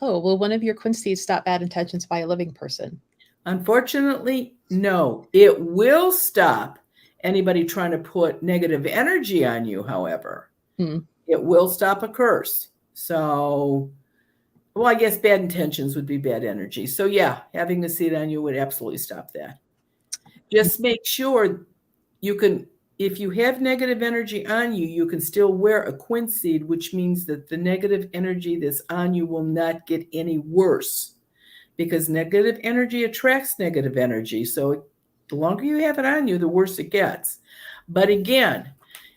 Oh, will one of your quincees stop bad intentions by a living person? Unfortunately, no. It will stop anybody trying to put negative energy on you, however. It will stop a curse. So, well, I guess bad intentions would be bad energy. So, yeah, having a seed on you would absolutely stop that. Just make sure you can, if you have negative energy on you, you can still wear a quince seed, which means that the negative energy that's on you will not get any worse, because negative energy attracts negative energy. So the longer you have it on you, the worse it gets. But again,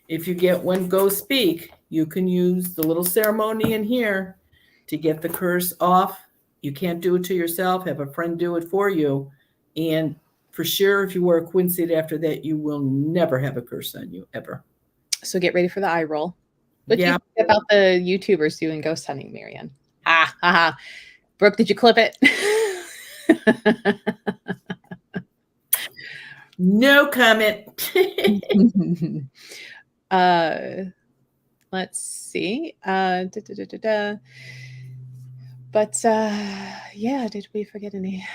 if you get one Ghost Pic, you can use the little ceremony in here to get the curse off. You can't do it to yourself. Have a friend do it for you. And for sure, if you wear a quince seed after that, you will never have a curse on you, ever. So get ready for the eye roll. What do you think about the YouTubers doing ghost hunting, Marianne? Brooke, did you clip it? No comment. Let's see. But yeah, did we forget any?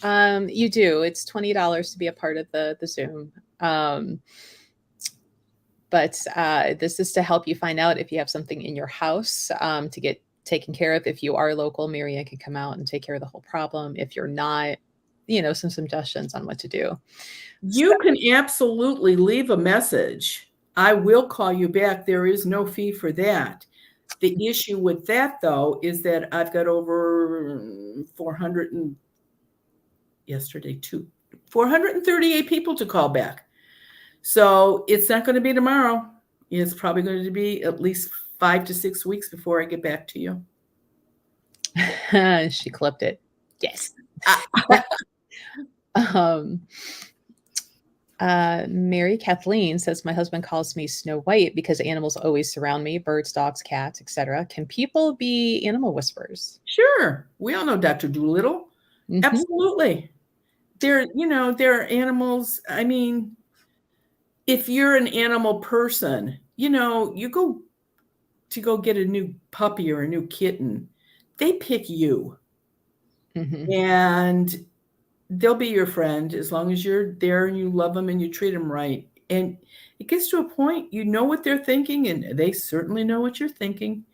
You do. It's $20 to be a part of the Zoom. But this is to help you find out if you have something in your house to get taken care of. If you are local, Marianne can come out and take care of the whole problem. If you're not, some suggestions on what to do. You can absolutely leave a message. I will call you back. There is no fee for that. The issue with that, though, is that I've got over 400 and yesterday, 438 people to call back. So it's not going to be tomorrow. It's probably going to be at least 5 to 6 weeks before I get back to you. She clipped it. Yes. Mary Kathleen says, my husband calls me Snow White because animals always surround me, birds, dogs, cats, etc. Can people be animal whisperers? Sure. We all know Dr. Doolittle. Mm-hmm. Absolutely. There are animals. I mean, if you're an animal person, you go get a new puppy or a new kitten, they pick you. Mm-hmm. And they'll be your friend as long as you're there and you love them and you treat them right. And it gets to a point, you know what they're thinking, and they certainly know what you're thinking.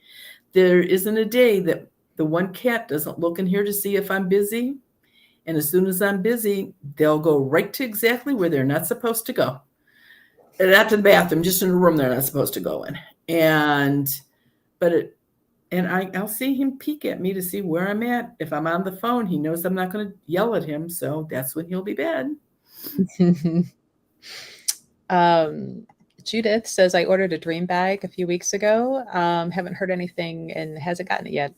There isn't a day that the one cat doesn't look in here to see if I'm busy. And as soon as I'm busy, they'll go right to exactly where they're not supposed to go. Not to the bathroom, just in a room they're not supposed to go in. I'll see him peek at me to see where I'm at. If I'm on the phone, he knows I'm not going to yell at him. So that's when he'll be bad. Judith says, I ordered a dream bag a few weeks ago. Haven't heard anything and hasn't gotten it yet.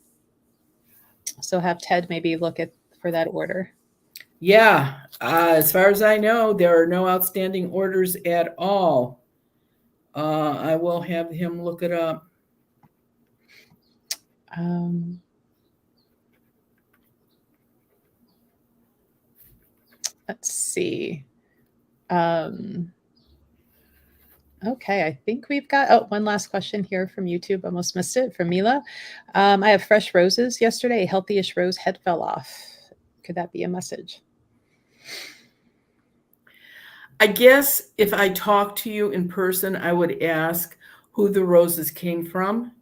So have Ted maybe look for that order. Yeah. As far as I know, there are no outstanding orders at all. I will have him look it up. Let's see. Okay, I think we've got one last question here from YouTube. Almost missed it from Mila. I have fresh roses yesterday. A healthy-ish rose head fell off. Could that be a message? I guess if I talk to you in person, I would ask who the roses came from.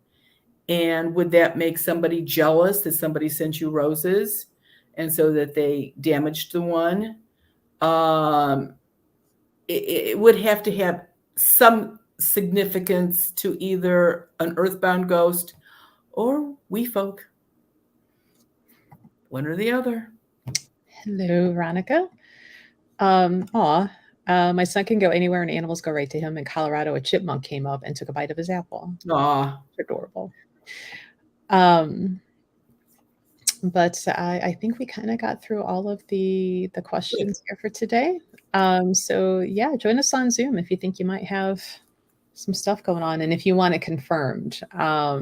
And would that make somebody jealous that somebody sent you roses and so that they damaged the one? It would have to have some significance to either an earthbound ghost or we folk. One or the other. Hello, Veronica. My son can go anywhere and animals go right to him. In Colorado, a chipmunk came up and took a bite of his apple. Aw. Adorable. But I think we kind of got through all of the questions here for today. So yeah, join us on Zoom if you think you might have some stuff going on. And if you want it confirmed, but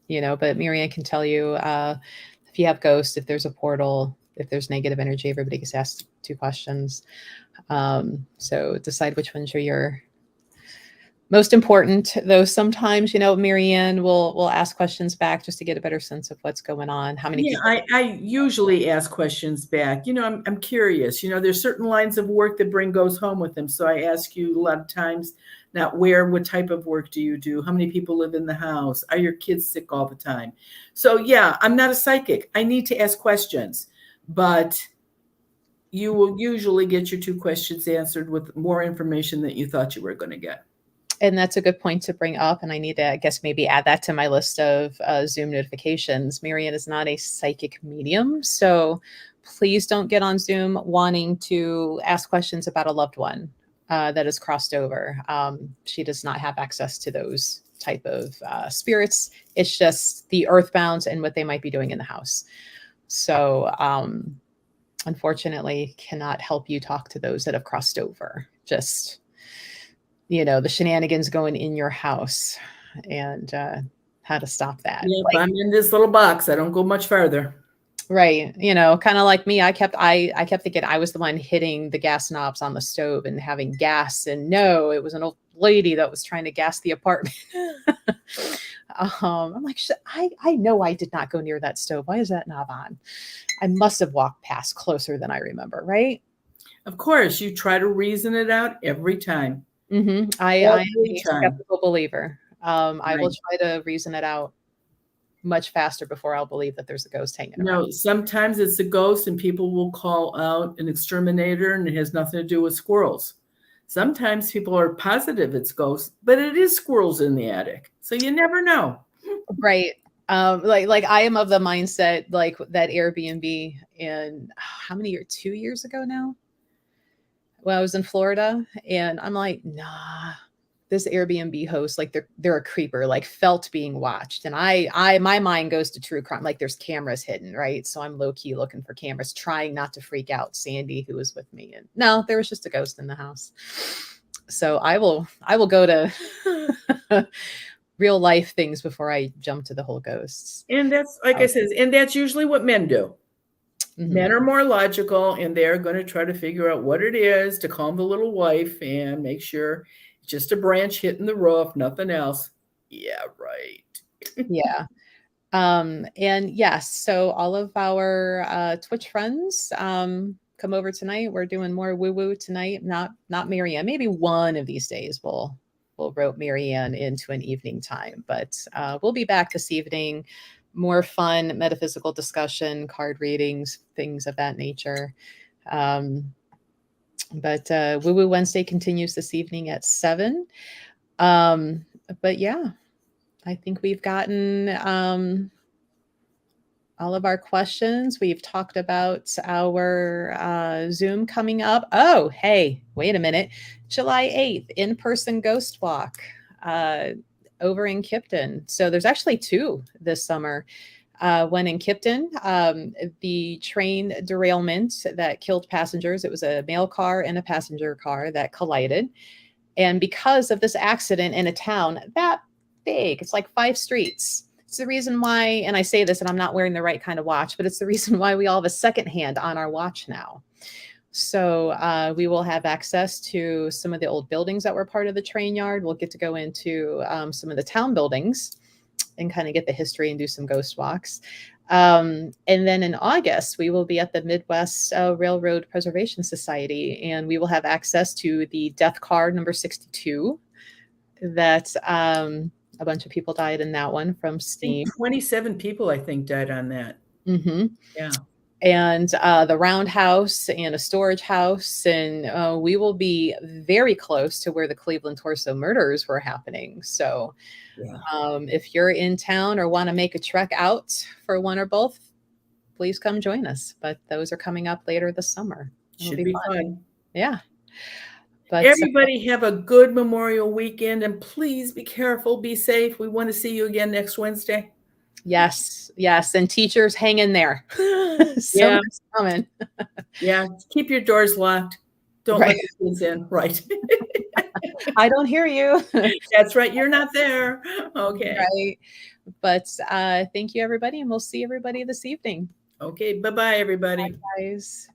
Marianne can tell you if you have ghosts, if there's a portal, if there's negative energy, everybody gets asked 2 questions. So decide which ones are your most important, though sometimes, Marianne will ask questions back just to get a better sense of what's going on. How many people? I usually ask questions back. I'm curious. There's certain lines of work that bring ghosts home with them. So I ask you a lot of times, not what type of work do you do? How many people live in the house? Are your kids sick all the time? So yeah, I'm not a psychic. I need to ask questions, but you will usually get your 2 questions answered with more information than you thought you were going to get. And that's a good point to bring up. And I need to, I guess, maybe add that to my list of Zoom notifications. Marianne is not a psychic medium. So please don't get on Zoom wanting to ask questions about a loved one that has crossed over. She does not have access to those type of spirits. It's just the earthbounds and what they might be doing in the house. So unfortunately, cannot help you talk to those that have crossed over. Just the shenanigans going in your house and how to stop that. Yeah, I'm in this little box. I don't go much farther. Right. Kind of like me, I kept thinking I was the one hitting the gas knobs on the stove and having gas. And no, it was an old lady that was trying to gas the apartment. I'm like, I know I did not go near that stove. Why is that knob on? I must have walked past closer than I remember. Right. Of course, you try to reason it out every time. I am Every a time. skeptical believer. I will Right. try to reason it out much faster before I'll believe that there's a ghost hanging around. No, sometimes it's a ghost and people will call out an exterminator and it has nothing to do with squirrels. Sometimes people are positive it's ghosts, but it is squirrels in the attic. So you never know. Right. Like I am of the mindset like that Airbnb in how many years? 2 years ago now. When I was in Florida, and I'm like, nah, this Airbnb host, like they're a creeper, like felt being watched. And I my mind goes to true crime, like there's cameras hidden, right? So I'm low key looking for cameras, trying not to freak out Sandy, who was with me. And no, there was just a ghost in the house. So I will go to real life things before I jump to the whole ghosts. And that's, like I said, and that's usually what men do. Mhm. Men are more logical and they're going to try to figure out what it is to calm the little wife and make sure it's just a branch hitting the roof, nothing else. Yeah, right. Yeah. And yes, so all of our Twitch friends come over tonight. We're doing more woo woo tonight. Not Marianne. Maybe one of these days we'll rope Marianne into an evening time, but we'll be back this evening. More fun metaphysical discussion, card readings, things of that nature. But Woo Woo Wednesday continues this evening at 7. But yeah, I think we've gotten all of our questions. We've talked about our Zoom coming up. Oh, hey, wait a minute. July 8th, in-person ghost walk over in Kipton. So there's actually 2 this summer. One in Kipton, the train derailment that killed passengers. It was a mail car and a passenger car that collided. And because of this accident in a town that big, it's like 5 streets. It's the reason why, and I say this and I'm not wearing the right kind of watch, but it's the reason why we all have a second hand on our watch now. So we will have access to some of the old buildings that were part of the train yard. We'll get to go into some of the town buildings and kind of get the history and do some ghost walks. And then in August, we will be at the Midwest Railroad Preservation Society, and we will have access to the death car number 62 that a bunch of people died in that one from I steam. think 27 people, I think, died on that. Mm-hmm. Yeah. And the roundhouse and a storage house. And we will be very close to where the Cleveland Torso murders were happening. So Yeah. if you're in town or want to make a trek out for one or both, please come join us. But those are coming up later this summer. It'll Should be fun. fun. Yeah. But everybody have a good Memorial weekend and please be careful, be safe. We want to see you again next Wednesday. Yes. And teachers, hang in there. Summer's coming. Yeah. Keep your doors locked. Don't let the kids in. Right. I don't hear you. That's right. You're not there. Okay. Right. But thank you, everybody. And we'll see everybody this evening. Okay. Bye-bye, everybody. Bye, guys.